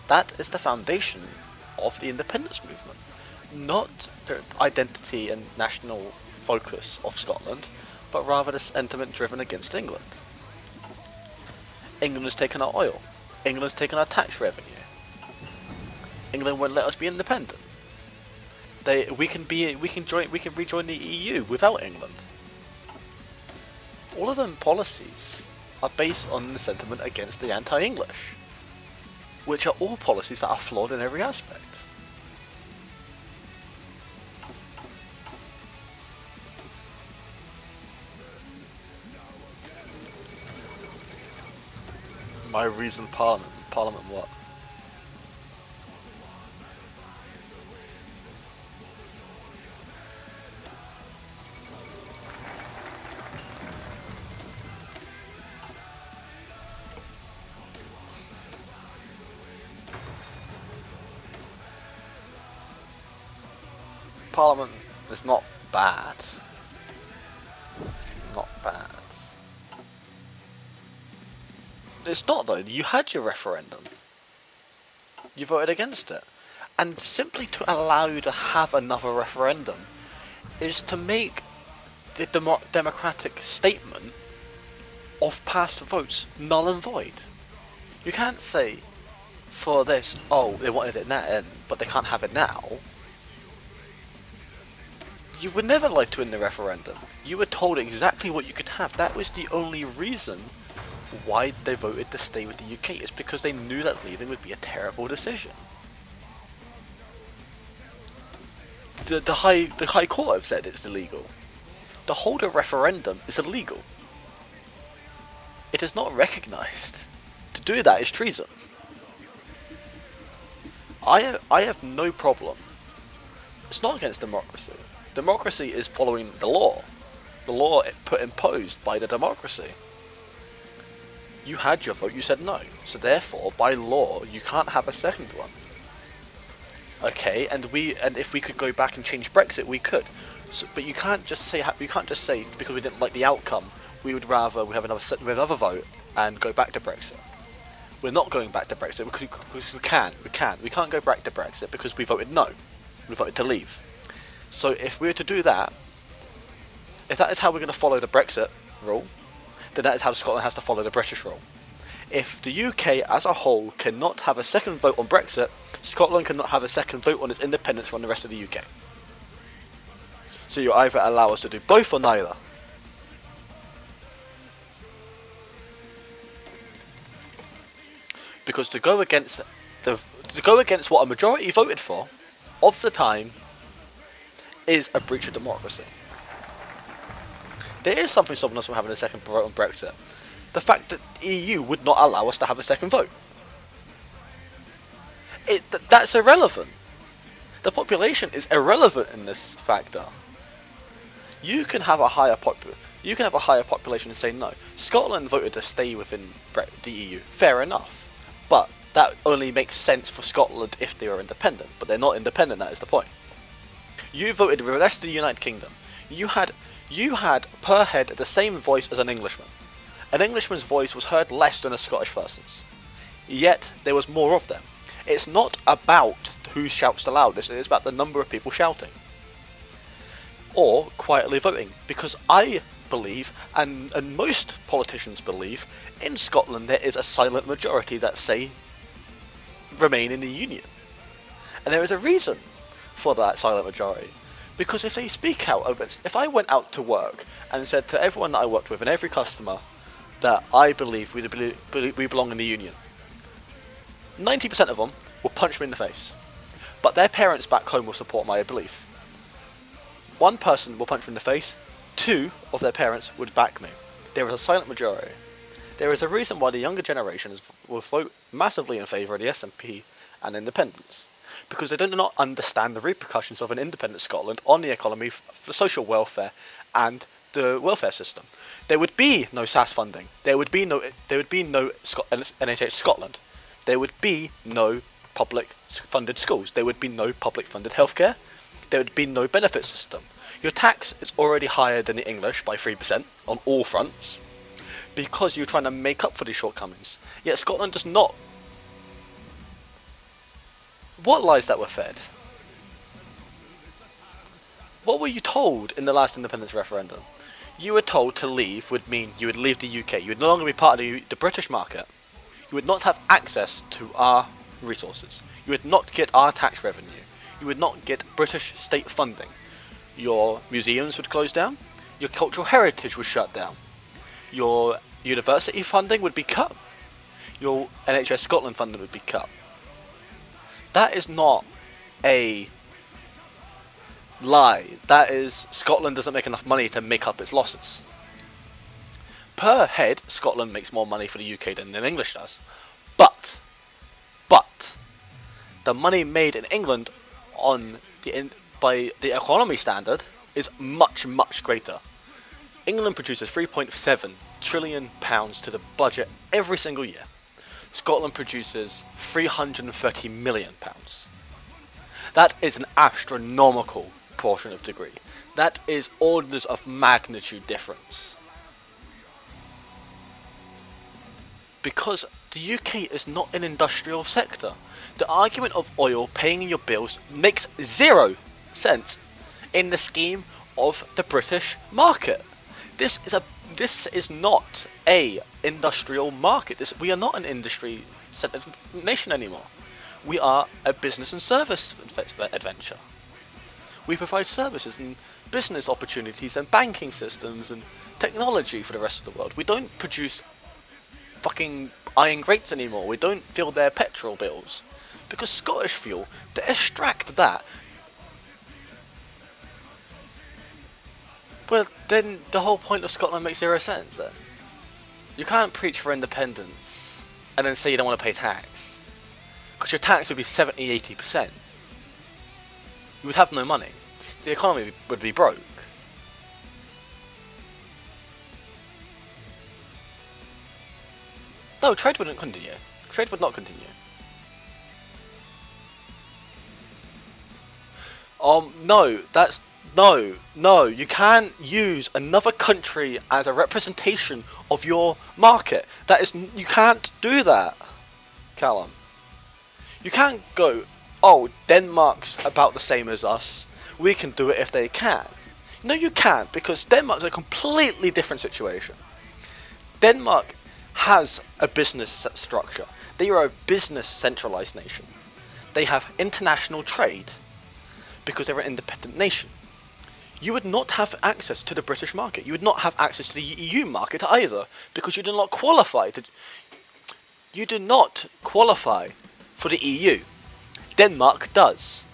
That is the foundation of the independence movement, not the identity and national focus of Scotland, but rather the sentiment driven against England. England has taken our oil. England has taken our tax revenue. England won't let us be independent. We can rejoin the EU without England. All of them policies are based on the sentiment against the anti-English, which are all policies that are flawed in every aspect. My reason, Parliament what? Parliament is not bad. It's not bad. It's not though. You had your referendum. You voted against it. And simply to allow you to have another referendum is to make the democratic statement of past votes null and void. You can't say for this, oh, they wanted it then, but they can't have it now. You were never lied to in the referendum. You were told exactly what you could have. That was the only reason why they voted to stay with the UK. It's because they knew that leaving would be a terrible decision. The High Court have said it's illegal. To hold a referendum is illegal. It is not recognised. To do that is treason. I have no problem. It's not against democracy. Democracy is following the law. The law imposed by the democracy. You had your vote, you said no. So therefore, by law, you can't have a second one. Okay, and if we could go back and change Brexit, we could. So, but you can't just say because we didn't like the outcome, we would rather we have another vote and go back to Brexit. We're not going back to Brexit because we can't go back to Brexit because we voted no. We voted to leave. So if we were to do that, if that is how we're going to follow the Brexit rule, then that is how Scotland has to follow the British rule. If the UK as a whole cannot have a second vote on Brexit, Scotland cannot have a second vote on its independence from the rest of the UK. So you either allow us to do both or neither. Because to go against what a majority voted for of the time is a breach of democracy. There is something stopping us from having a second vote on Brexit. The fact that the EU would not allow us to have a second vote. That's irrelevant. The population is irrelevant in this factor. You can have a higher population and say no. Scotland voted to stay within the EU. Fair enough. But that only makes sense for Scotland if they are independent. But they're not independent, that is the point. You voted with the rest of the United Kingdom. You had per head the same voice as an Englishman. An Englishman's voice was heard less than a Scottish person's. Yet there was more of them. It's not about who shouts the loudest, it is about the number of people shouting. Or quietly voting. Because I believe, and most politicians believe, in Scotland there is a silent majority that say remain in the Union. And there is a reason for that silent majority. Because if they speak out, if I went out to work and said to everyone that I worked with and every customer that I believe we belong in the Union, 90% of them will punch me in the face. But their parents back home will support my belief. One person will punch me in the face, 2 of their parents would back me. There is a silent majority. There is a reason why the younger generations will vote massively in favour of the SNP and independence, because they do not understand the repercussions of an independent Scotland on the economy, for social welfare, and the welfare system. There would be no SAS funding. There would be no NHS Scotland. There would be no public funded schools. There would be no public funded healthcare. There would be no benefit system. Your tax is already higher than the English by 3% on all fronts, because you're trying to make up for these shortcomings. Yet Scotland does not. What lies that were fed? What were you told in the last independence referendum? You were told to leave would mean you would leave the UK. You would no longer be part of the British market. You would not have access to our resources. You would not get our tax revenue. You would not get British state funding. Your museums would close down. Your cultural heritage would shut down. Your university funding would be cut. Your NHS Scotland funding would be cut. That is not a lie. That is, Scotland doesn't make enough money to make up its losses. Per head, Scotland makes more money for the UK than English does. But the money made in England by the economy standard is much, much greater. England produces £3.7 trillion to the budget every single year. Scotland produces £330 million. That is an astronomical portion of degree. That is orders of magnitude difference. Because the UK is not an industrial sector. The argument of oil paying your bills makes 0 sense in the scheme of the British market. This is not a industrial market. We are not an industry centered nation anymore. We are a business and service adventure. We provide services and business opportunities and banking systems and technology for the rest of the world. We don't produce fucking iron grates anymore. We don't fill their petrol bills. Because Scottish fuel, to extract that, well, then the whole point of Scotland makes 0 sense then. You can't preach for independence and then say you don't want to pay tax. Because your tax would be 70-80%. You would have no money. The economy would be broke. No, trade wouldn't continue. Trade would not continue. No, you can't use another country as a representation of your market. You can't do that, Callum. You can't go, oh, Denmark's about the same as us, we can do it if they can. No, you can't, because Denmark's a completely different situation. Denmark has a business structure. They are a business centralized nation. They have international trade because they're an independent nation. You would not have access to the British market. You would not have access to the EU market either, because you do not qualify for the EU. Denmark does.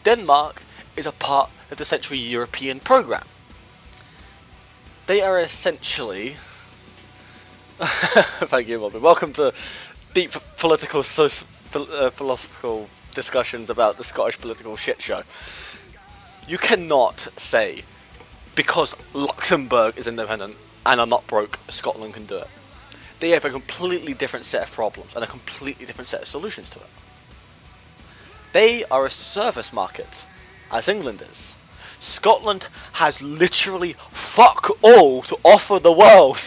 Denmark is a part of the Central European Programme. They are essentially... Thank you, Robin. Welcome to deep philosophical discussions about the Scottish political shit show. You cannot say, because Luxembourg is independent and are not broke, Scotland can do it. They have a completely different set of problems and a completely different set of solutions to it. They are a service market, as England is. Scotland has literally fuck all to offer the world.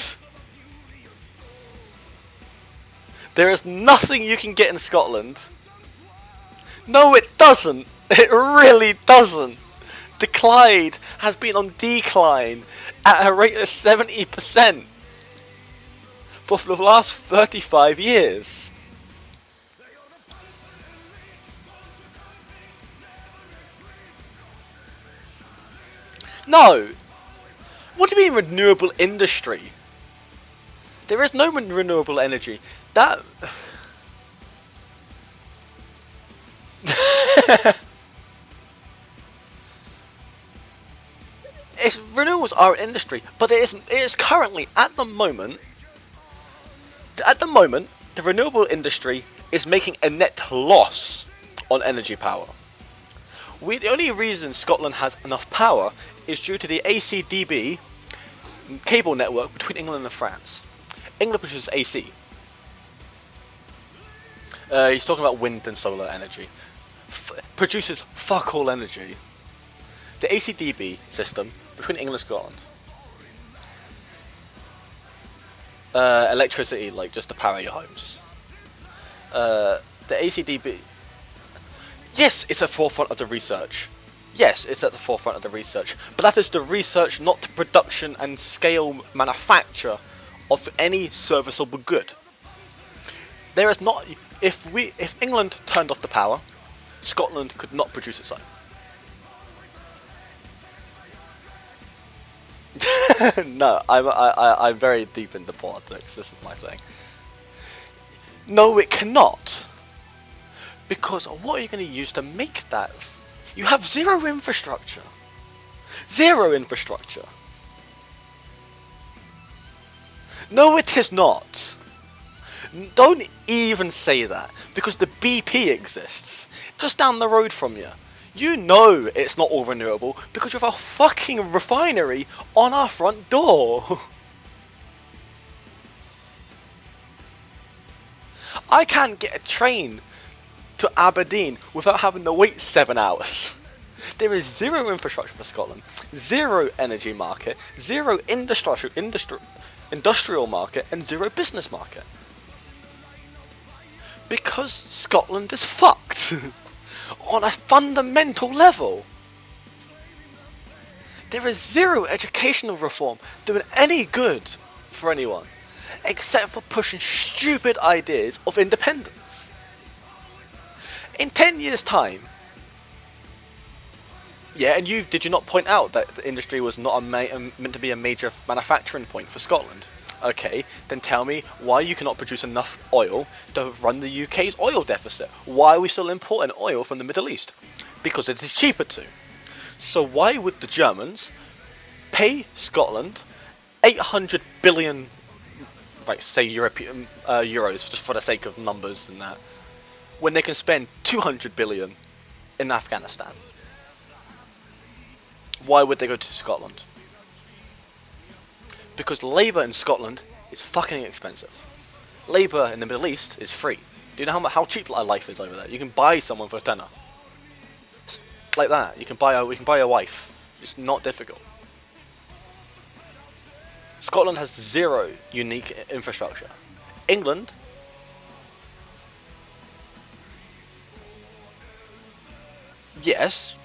There is nothing you can get in Scotland. No, it doesn't. It really doesn't. The Clyde has been on decline at a rate of 70% for the last 35 years. No. What do you mean renewable industry? There is no renewable energy. That... renewables are an industry, but it is currently, at the moment, the renewable industry is making a net loss on energy power. The only reason Scotland has enough power is due to the ACDB cable network between England and France. England produces AC. He's talking about wind and solar energy. Produces fuck all energy. The ACDB system between England and Scotland. Electricity, like just to power your homes. The ACDB. Yes, it's at the forefront of the research. Yes, it's at the forefront of the research. But that is the research, not the production and scale manufacture of any serviceable good. There is not. If England turned off the power, Scotland could not produce its own. No, I'm very deep into politics. This is my thing. No, it cannot. Because what are you going to use to make that? You have zero infrastructure. Zero infrastructure. No, it is not. Don't even say that, because the BP exists just down the road from you. You know it's not all renewable because you have a fucking refinery on our front door. I can't get a train to Aberdeen without having to wait 7 hours. There is zero infrastructure for Scotland, zero energy market, zero industrial market, and zero business market. Because Scotland is fucked on a fundamental level. There is zero educational reform doing any good for anyone, except for pushing stupid ideas of independence. In 10 years' time, yeah, and did you not point out that the industry was not meant to be a major manufacturing point for Scotland? Okay, then tell me why you cannot produce enough oil to run the UK's oil deficit. Why are we still importing oil from the Middle East? Because it is cheaper to. So why would the Germans pay Scotland 800 billion, right, say European euros, just for the sake of numbers and that, when they can spend 200 billion in Afghanistan? Why would they go to Scotland? Because labour in Scotland is fucking expensive. Labour in the Middle East is free. Do you know how cheap life is over there? You can buy someone for a tenner. It's like that. We can buy a wife. It's not difficult. Scotland has zero unique infrastructure. England, yes.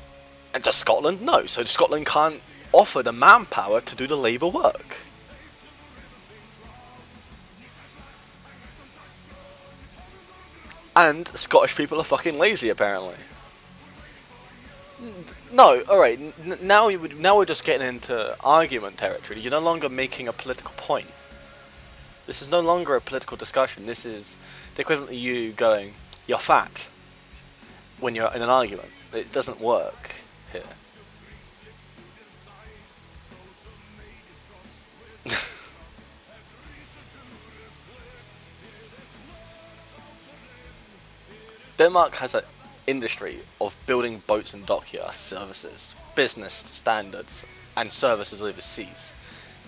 And does Scotland? No. So Scotland can't offer the manpower to do the labour work. And Scottish people are fucking lazy, apparently. No, alright, now we're just getting into argument territory. You're no longer making a political point. This is no longer a political discussion. This is the equivalent of you going, you're fat, when you're in an argument. It doesn't work here. Denmark has an industry of building boats and dockyard services, business standards, and services overseas.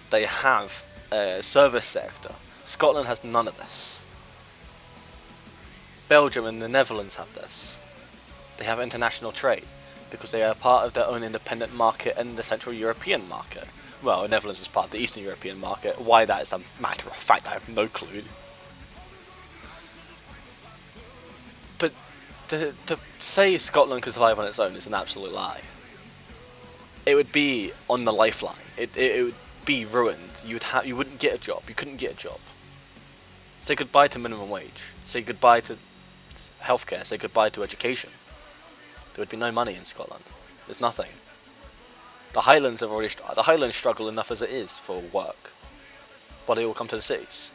They have a service sector. Scotland has none of this. Belgium and the Netherlands have this. They have international trade because they are part of their own independent market and the Central European market. Well, the Netherlands is part of the Eastern European market. Why that is a matter of fact, I have no clue. But to say Scotland could survive on its own is an absolute lie. It would be on the lifeline. It would be ruined. You wouldn't get a job. You couldn't get a job. Say goodbye to minimum wage. Say goodbye to healthcare. Say goodbye to education. There would be no money in Scotland. There's nothing. The Highlands struggle enough as it is for work. But they all come to the cities.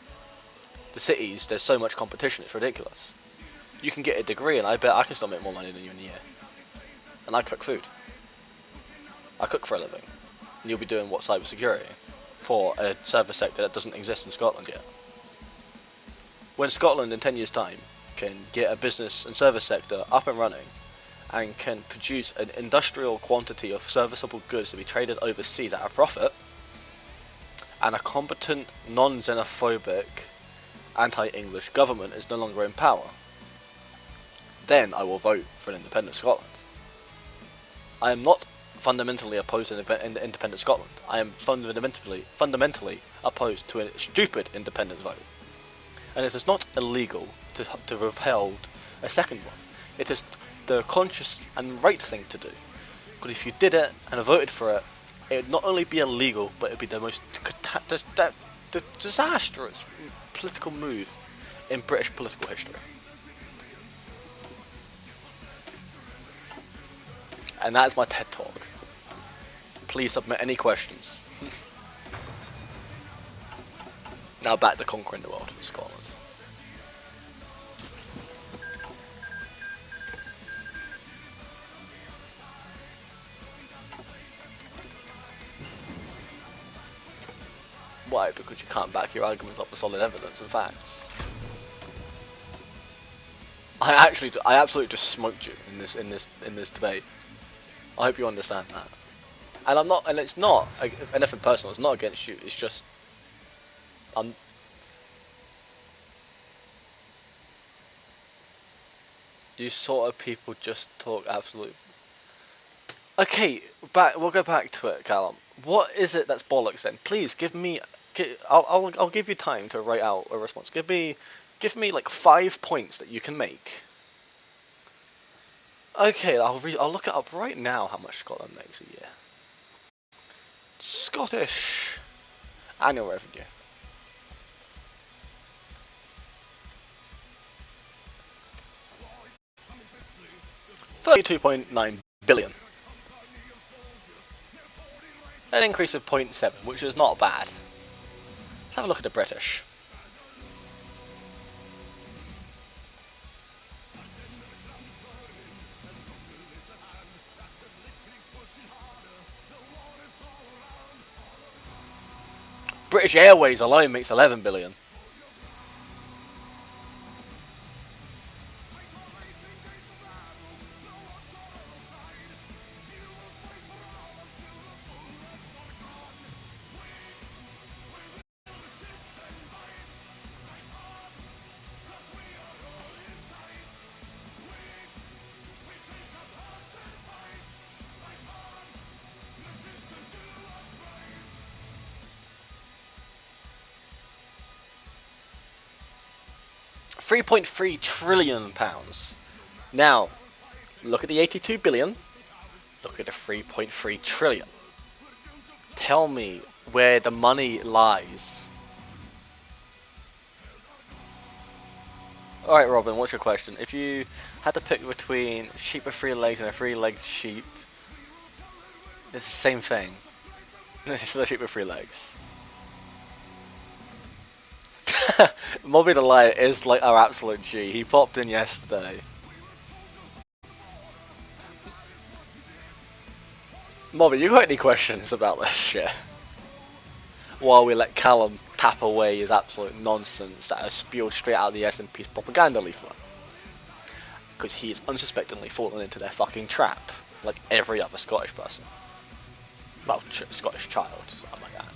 The cities, there's so much competition. It's ridiculous. You can get a degree, and I bet I can still make more money than you in a year. And I cook food. I cook for a living. And you'll be doing what, cybersecurity for a service sector that doesn't exist in Scotland yet. When Scotland in 10 years' time can get a business and service sector up and running, and can produce an industrial quantity of serviceable goods to be traded overseas at a profit, and a competent, non-xenophobic, anti-English government is no longer in power, then I will vote for an independent Scotland. I am not fundamentally opposed to independent Scotland. I am fundamentally opposed to a stupid independence vote. And it is not illegal to have withheld a second one. It is the conscious and right thing to do. Because if you did it and voted for it, it would not only be illegal, but it would be the most disastrous political move in British political history. And that is my TED Talk. Please submit any questions. Now back to conquering the world in Scotland. Why? Because you can't back your arguments up with solid evidence and facts. I absolutely just smoked you in this debate. I hope you understand that. And I'm not, and it's not anything personal. It's not against you. It's just you sort of people just talk absolute. Okay, we'll go back to it, Callum. What is it that's bollocks then? Please give me. I'll give you time to write out a response. Give me like 5 points that you can make. Okay, I'll look it up right now. How much Scotland makes a year? Scottish annual revenue. £32.9 billion. An increase of 0.7, which is not bad. Let's have a look at the British. British Airways alone makes 11 billion. £3.3 trillion. Now, look at the 82 billion. Look at the 3.3 trillion. Tell me where the money lies. Alright, Robin, what's your question? If you had to pick between sheep with 3 legs and a 3-legged sheep, it's the same thing. It's the sheep with 3 legs. Mobby the Light is like our absolute G. He popped in yesterday. Mobby, you got any questions about this shit? While we let Callum tap away his absolute nonsense that is spewed straight out of the SNP's propaganda leaflet. Because he is unsuspectingly fallen into their fucking trap, like every other Scottish person. Well, Scottish child, I might add.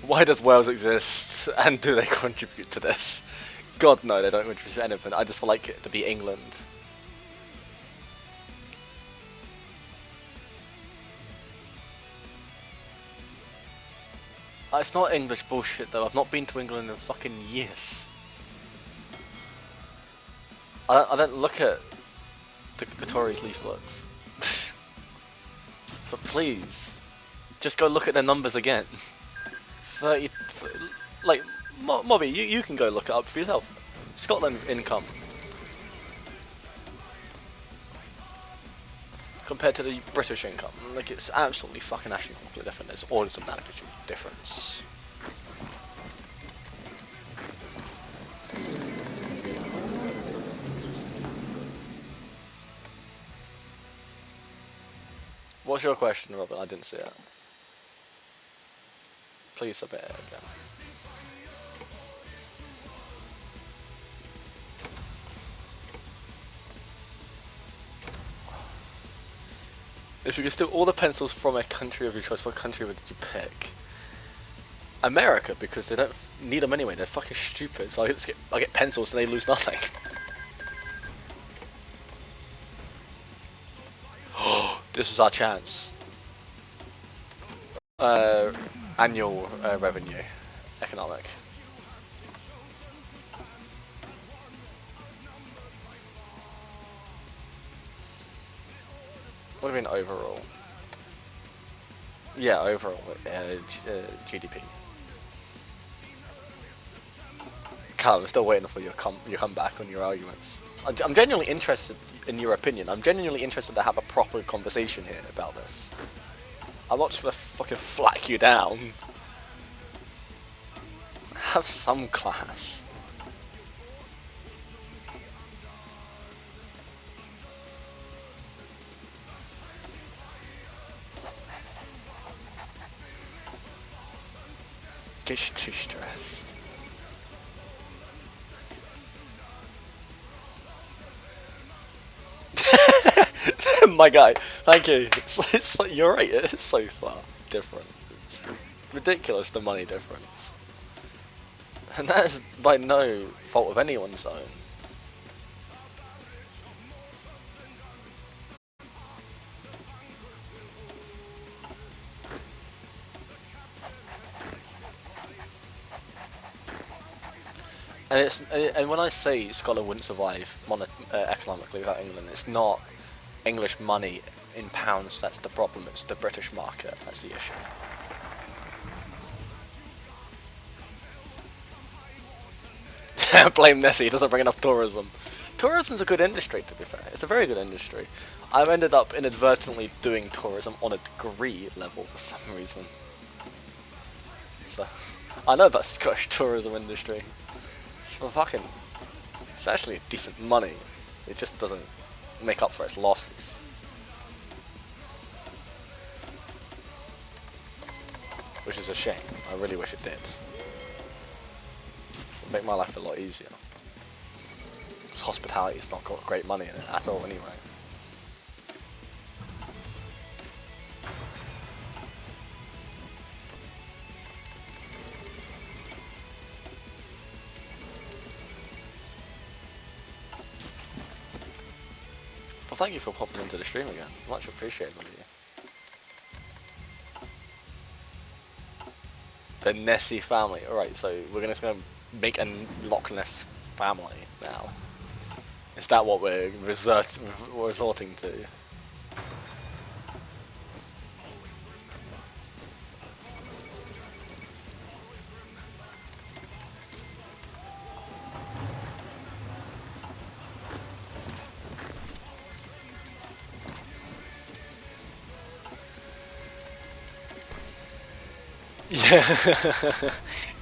Why does Wales exist, and do they contribute to this? God no, they don't contribute to anything. I just like it to be England. It's not English bullshit though. I've not been to England in fucking years. I don't look at the Tories leaflets. But please, just go look at their numbers again. 30, like, Mobby, you can go look it up for yourself. Scotland income compared to the British income, like, it's absolutely fucking astronomically different. There's orders of magnitude difference. What's your question, Robin? I didn't see it. Please submit it again. If you could steal all the pencils from a country of your choice, what country would you pick? America, because they don't need them anyway. They're fucking stupid. So I get pencils and they lose nothing. Oh, this is our chance. Annual revenue, economic. What do you mean overall? Yeah, overall GDP. Callum, I'm still waiting for your comeback on your arguments. I'm genuinely interested in your opinion. I'm genuinely interested to have a proper conversation here about this. I'm not just gonna fucking flack you down. Have some class. Get you too stressed. My guy, thank you. It's like, you're right, it is so far different. It's ridiculous, the money difference. And that is by no fault of anyone's own. And when I say Scotland wouldn't survive economically without England, it's not English money in pounds that's the problem, it's the British market that's the issue. Blame Nessie, he doesn't bring enough tourism. Tourism's a good industry, to be fair. It's a very good industry. I've ended up inadvertently doing tourism on a degree level for some reason. So, I know about Scottish tourism industry. It's actually decent money. It just doesn't make up for its losses. Which is a shame. I really wish it did. It'd make my life a lot easier. Because hospitality's not got great money in it at all anyway. Well, thank you for popping into the stream again. Much appreciated of you. The Nessie family. Alright, so we're just gonna make a Loch Ness family now. Is that what we're resorting to? Yeah,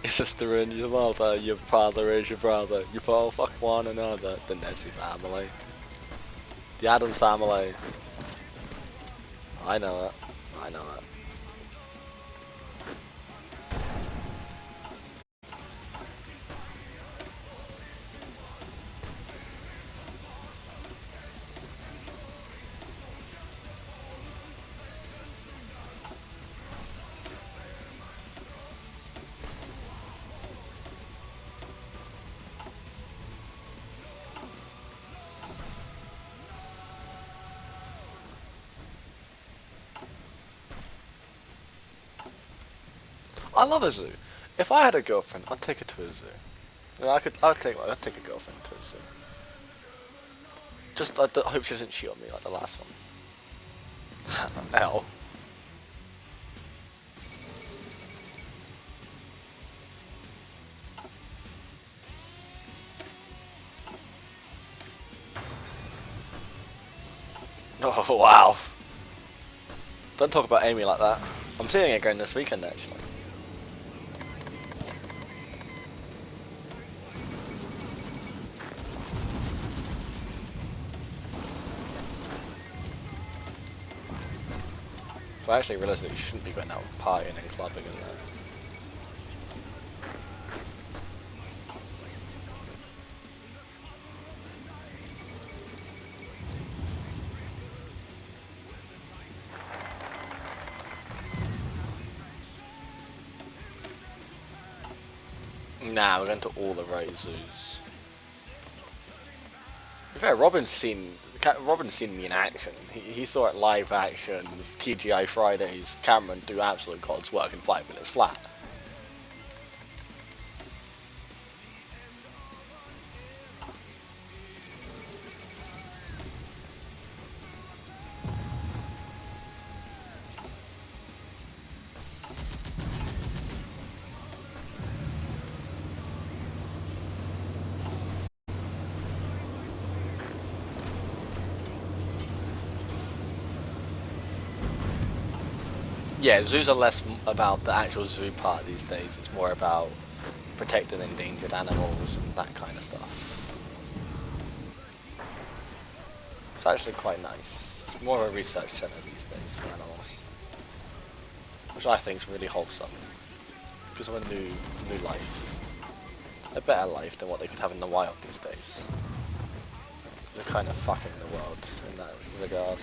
your sister and your mother, your father is your brother. You both fuck one another. The Nessie family. The Adams family. I know it. I know it. I love a zoo. If I had a girlfriend, I'd take her to a zoo. Yeah, I'd take a girlfriend to a zoo. Just I hope she doesn't cheat on me like the last one. Ow. Oh wow. Don't talk about Amy like that. I'm seeing it going this weekend actually. But actually realistically you shouldn't be going out partying and clubbing and that. Nah, we're going to all the right zoos. To be fair, Robin's seen me in action. He saw it live action, TGI Fridays, Cameron do absolute God's work in 5 minutes flat. Yeah, zoos are less about the actual zoo part these days. It's more about protecting endangered animals and that kind of stuff. It's actually quite nice. It's more of a research centre these days for animals, which I think is really wholesome. Because of a new life, a better life than what they could have in the wild these days. They're kind of fucking the world in that regard.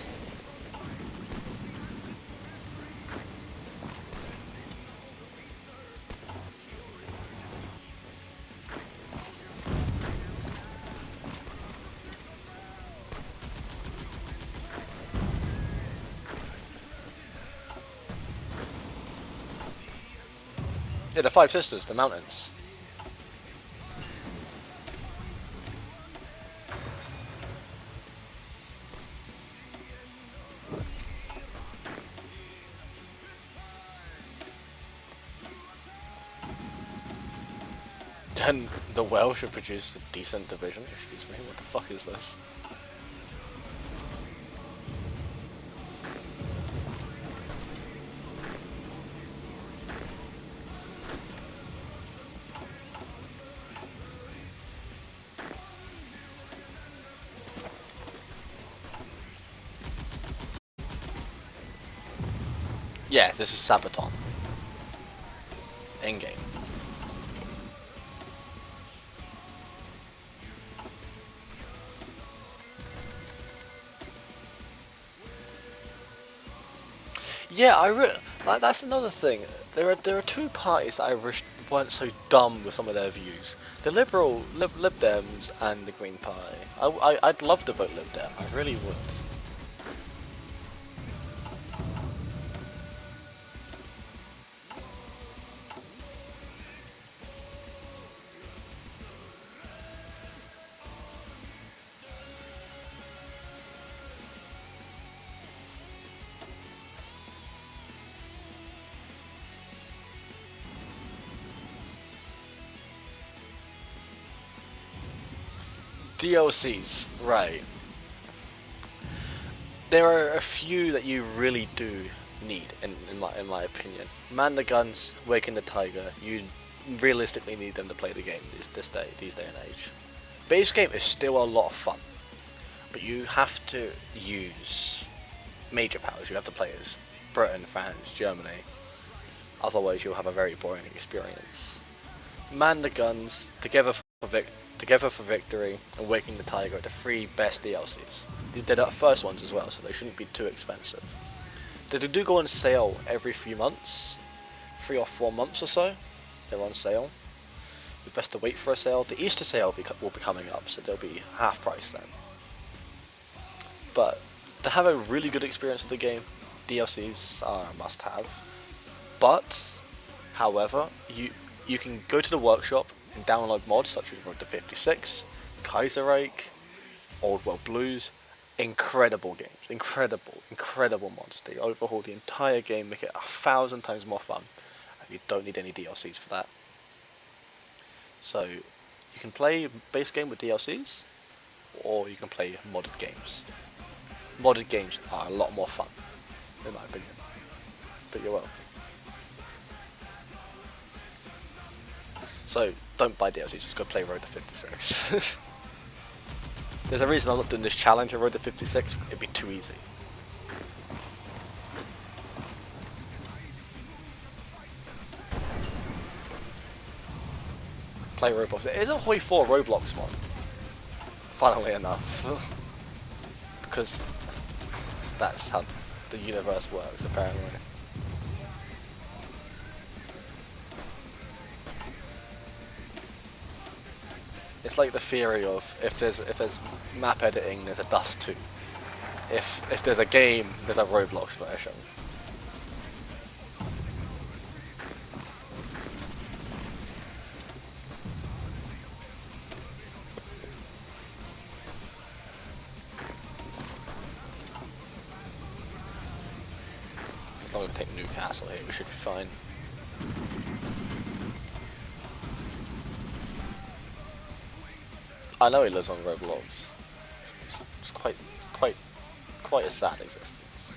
Yeah, the Five Sisters, the mountains. Then the Welsh have produced a decent division. Excuse me, what the fuck is this? Yeah, this is Sabaton. In-game. Yeah, that's another thing. There are two parties that I wish weren't so dumb with some of their views. The Lib Dems and the Green Party. I'd love to vote Lib Dem. I really would. DLCs, right. There are a few that you really do need, in my opinion. Man the Guns, Waking the Tiger, you realistically need them to play the game these day and age. Base game is still a lot of fun, but you have to use major powers. You have to play as Britain, France, Germany, otherwise you'll have a very boring experience. Man the Guns, Together for Victory, and Waking the Tiger are the 3 best DLCs. They're the first ones as well, so they shouldn't be too expensive. They do go on sale every few months, 3 or 4 months or so. They're on sale. It's best to wait for a sale. The Easter sale will be coming up, so they'll be half price then. But to have a really good experience with the game, DLCs are a must-have. But, however, you can go to the workshop and download mods such as Road to 56, Kaiserreich, Old World Blues. Incredible games, incredible mods. They overhaul the entire game, make it 1,000 times more fun, and you don't need any DLCs for that. So you can play base game with DLCs, or you can play modded games. Modded games are a lot more fun, in my opinion. But you're welcome. So don't buy DLCs, just go play Road to 56. There's a reason I'm not doing this challenge on Road to 56, it'd be too easy. play Roblox. It is a Hoi 4 Roblox mod. Funnily enough. Because that's how the universe works, apparently. It's like the theory of if there's map editing, there's a Dust 2. If there's a game, there's a Roblox version. As long as we take Newcastle here, we should be fine. I know he lives on Roblox. It's quite a sad existence.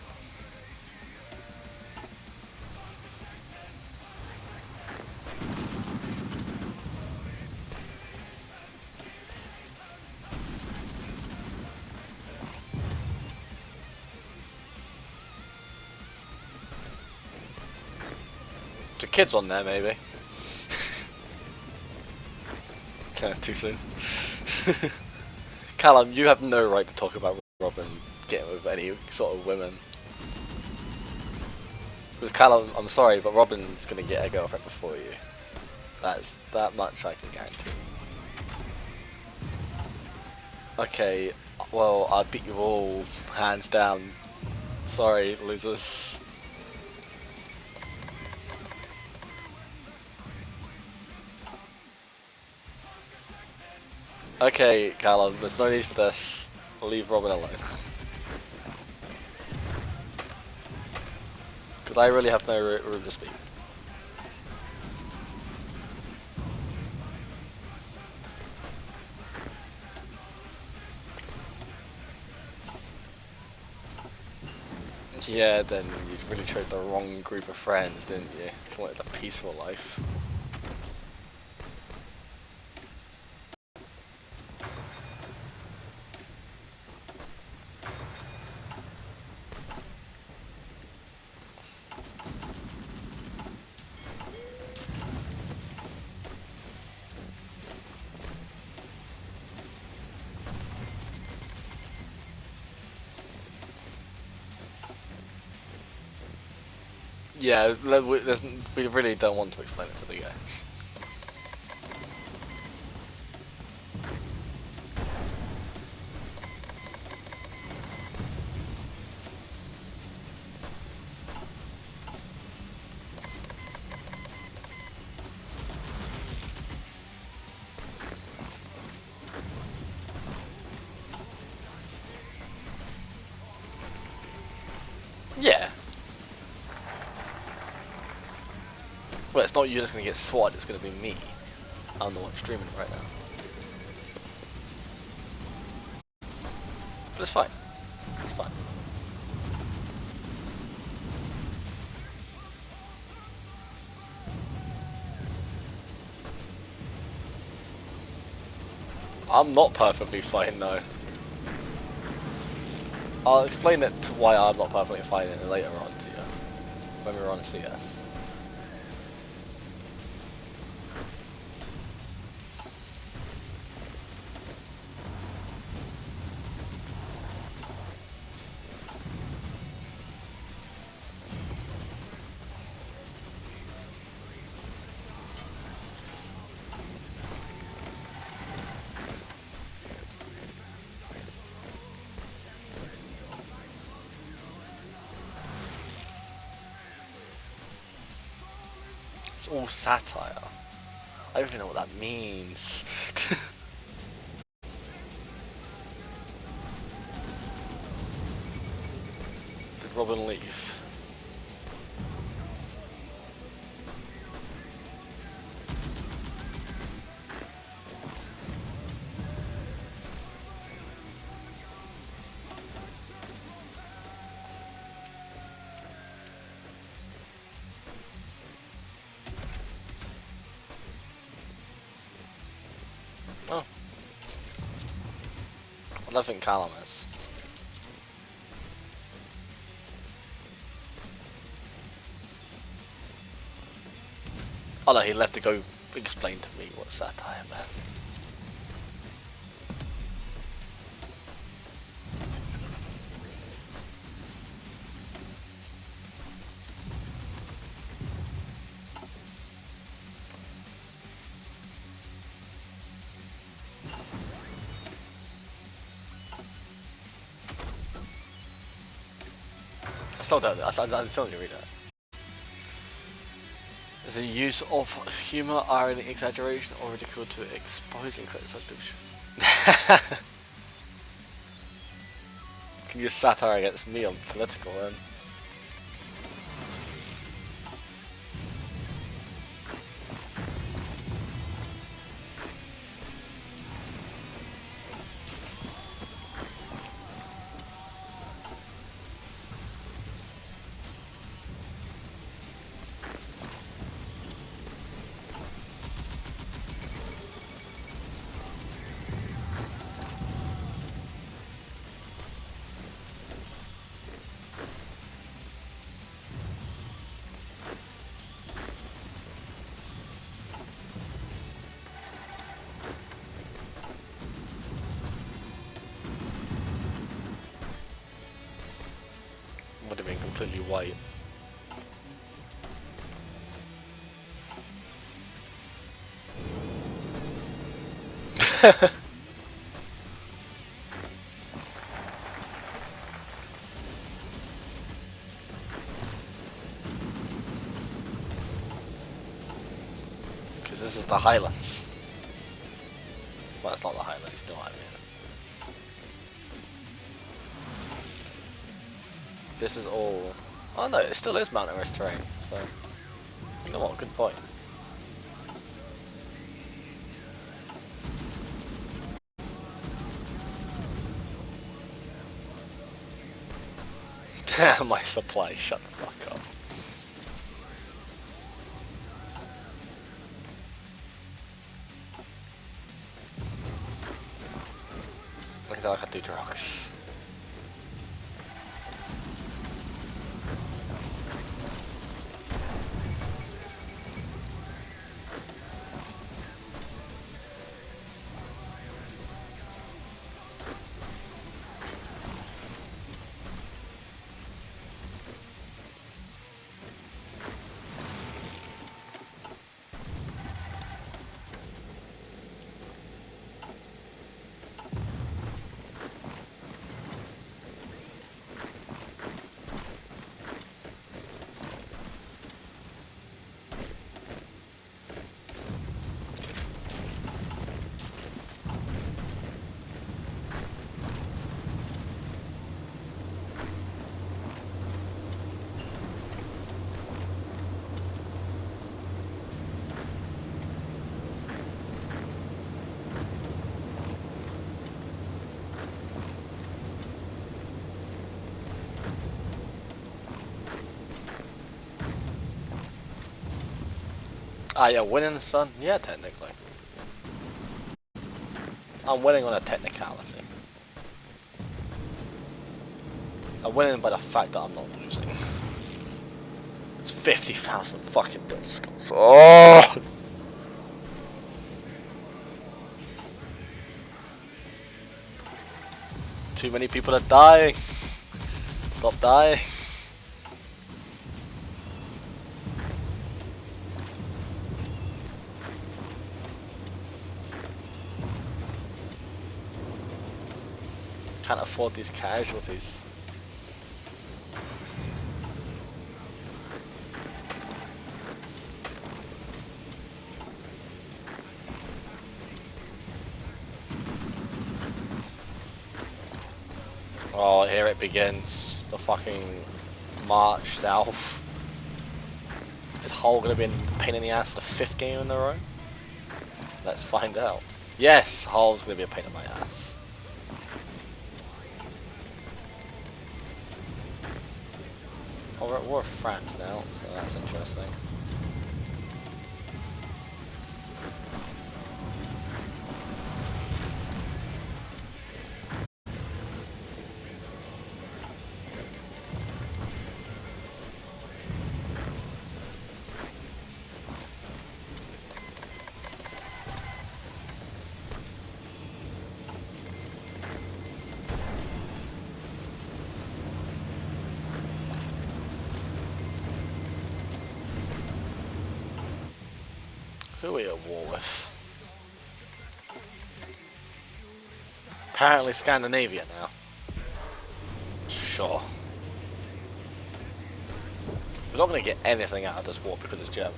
The kids on there, maybe. Too soon. Callum, you have no right to talk about Robin getting with any sort of women. Because Callum, I'm sorry, but Robin's gonna get a girlfriend before you. That much I can guarantee. Okay, well, I beat you all, hands down. Sorry, losers. Okay, Callum, there's no need for this. Leave Robin alone. Because I really have no room to speak. Yeah, then you really chose the wrong group of friends, didn't you? You wanted a peaceful life. Yeah, we really don't want to explain it to the guy. Yeah. Well, it's not you that's gonna get swatted, it's gonna be me. I'm the one streaming it right now. But it's fine. It's fine. I'm not perfectly fine though. I'll explain it to why I'm not perfectly fine later on to you. When we're on CS. It's all satire. I don't even know what that means. Did Robin leave? Oh. I don't think Callum is. Oh no, he left to go Explain to me what satire, man. I still don't. I still don't read that. Is the use of humor, irony, exaggeration, or ridicule to expose and criticize people? Can use satire against me on political then. Would have been completely white. Because this is the Highlands. Well, it's not the Highlands, you know what I mean. This is all... Oh no, it still is mountainous terrain, so... You know what, good point. My supply, shut the fuck up. Looks like I can do drugs. Ah, yeah, winning, son? Yeah, technically. I'm winning on a technicality. I'm winning by the fact that I'm not losing. It's 50,000 fucking build skulls. Oh! Too many people are dying. Stop dying. Can't afford these casualties. Oh, here it begins. The fucking march south. Is Hull gonna be a pain in the ass for the 5th game in a row? Let's find out. Yes, Hull's gonna be a pain in my ass. Oh, we're at war with France now, so that's interesting. Who are we at war with? Apparently Scandinavia now. Sure. We're not going to get anything out of this war because it's German.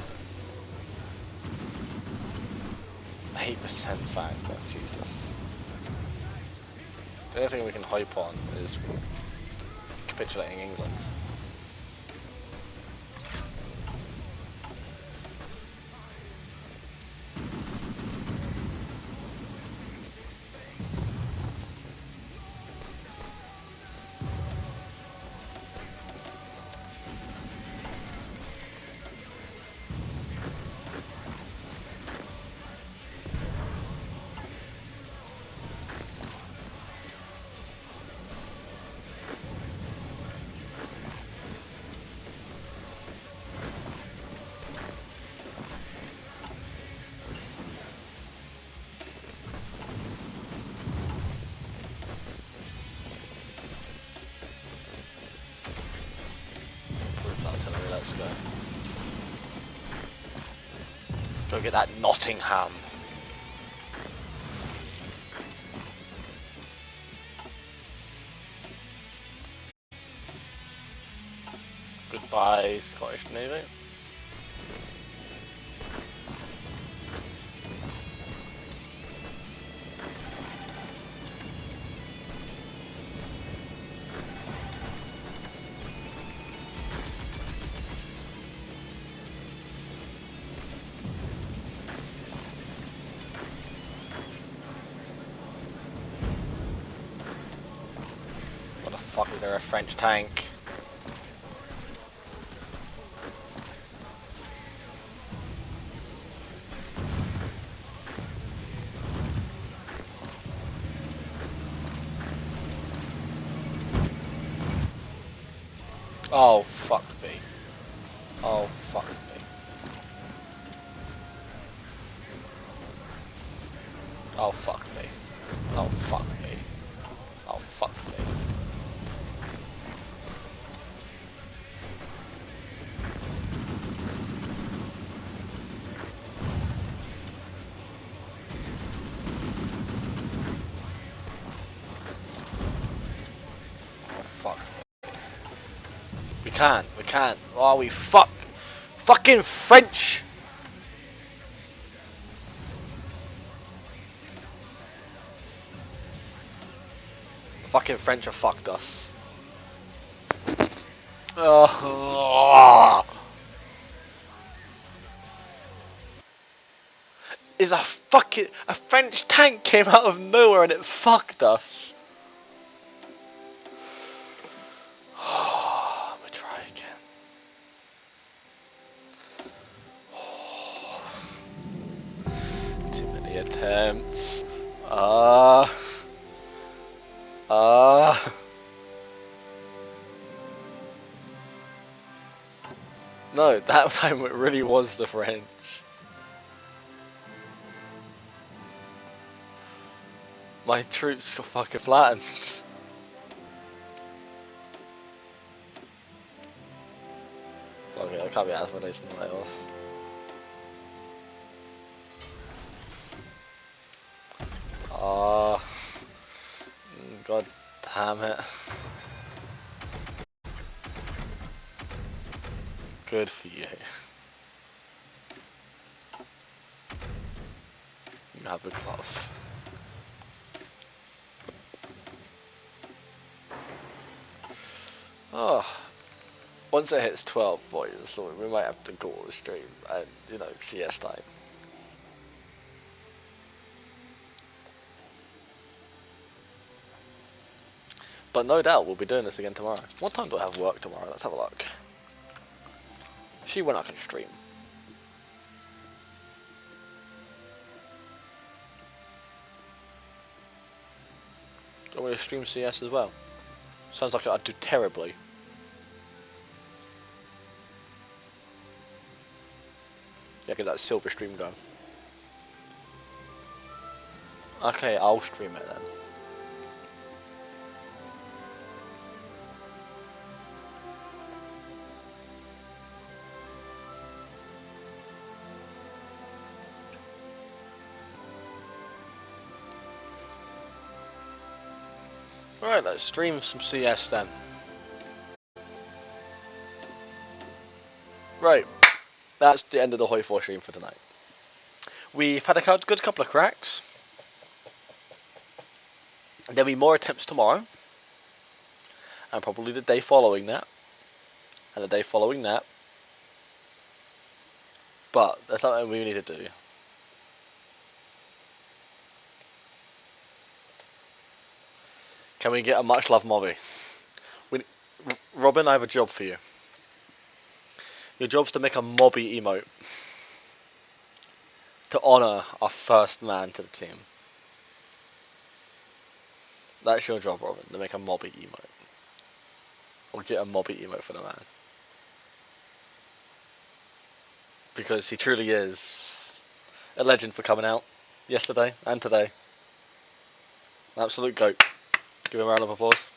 8% factor, Jesus. The only thing we can hope on is capitulating England. Let's go. Go get that Nottingham. Goodbye, Scottish Navy. What the fuck, is there a French tank? Oh, fuck me. Oh, fuck me. Oh, fuck me. Oh, fuck me. Oh, fuck me. Oh, fuck. We can't. Oh, we fucking French! The fucking French have fucked us. Oh. Is a French tank came out of nowhere and it fucked us. We'll try again. Too many attempts. No, that time it really was the French. My troops got fucking flattened. Okay, I can't be asked for releasing the whales. God damn it. Good for you. You have a cloth. Oh. Once it hits 12 boys, so we might have to call the stream and, you know, CS time. But no doubt we'll be doing this again tomorrow. What time do I have work tomorrow? Let's have a look. See when I can stream. Do you want me to stream CS as well? Sounds like I'd do terribly. Yeah, get that silver stream going. Okay, I'll stream it then. Alright, let's stream some CS then. Right, that's the end of the Hoi 4 stream for tonight. We've had a good couple of cracks. There'll be more attempts tomorrow. And probably the day following that. And the day following that. But there's something we need to do. Can we get a much loved mobby? Robin, I have a job for you. Your job's to make a mobby emote. To honour our first man to the team. That's your job, Robin, to make a mobby emote. Or get a mobby emote for the man. Because he truly is a legend for coming out yesterday and today. Absolute goat. Give him a round of applause.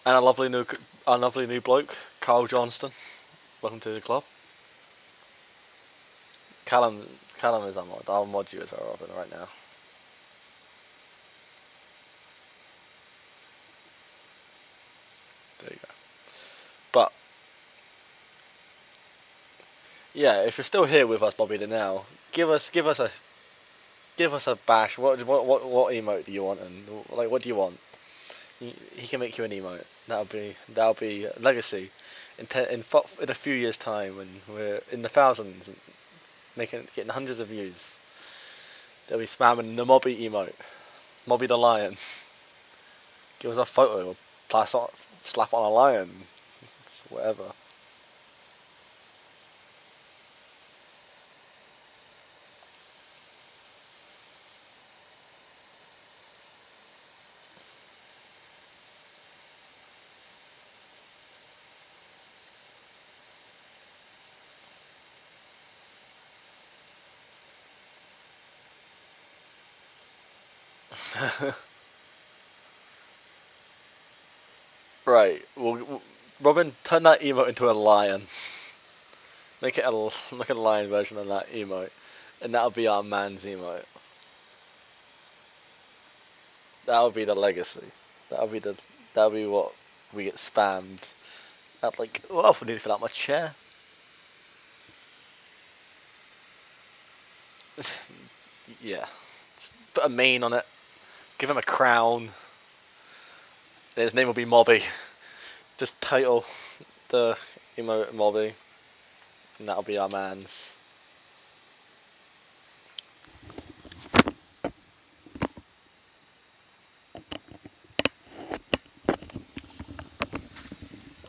And our lovely new bloke, Carl Johnston. Welcome to the club. Callum is unmodded. I'll mod you as our Robin right now. There you go. But yeah, if you're still here with us, Bobby, now give us a bash. What emote do you want, and like what do you want? He can make you an emote. That'll be legacy in a few years' time when we're in the thousands and getting hundreds of views. They'll be spamming the Mobby emote, Mobby the lion. Give us a photo or slap on a lion. It's whatever. Right, well, Robin, turn that emote into a lion. Make a lion version of that emote, and that'll be our man's emote. That'll be the legacy. That'll be what we get spammed at, like, well, I need to fill out my chair. Yeah. Put a mane on it. Give him a crown. His name will be Mobby. Just title the emote Mobby. And that'll be our man's.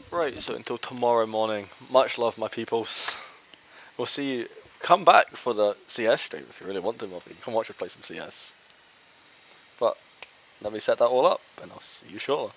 Right, so until tomorrow morning. Much love, my peoples. We'll see you. Come back for the CS stream if you really want to, Mobby. Come watch us play some CS. But let me set that all up, and I'll see you shortly.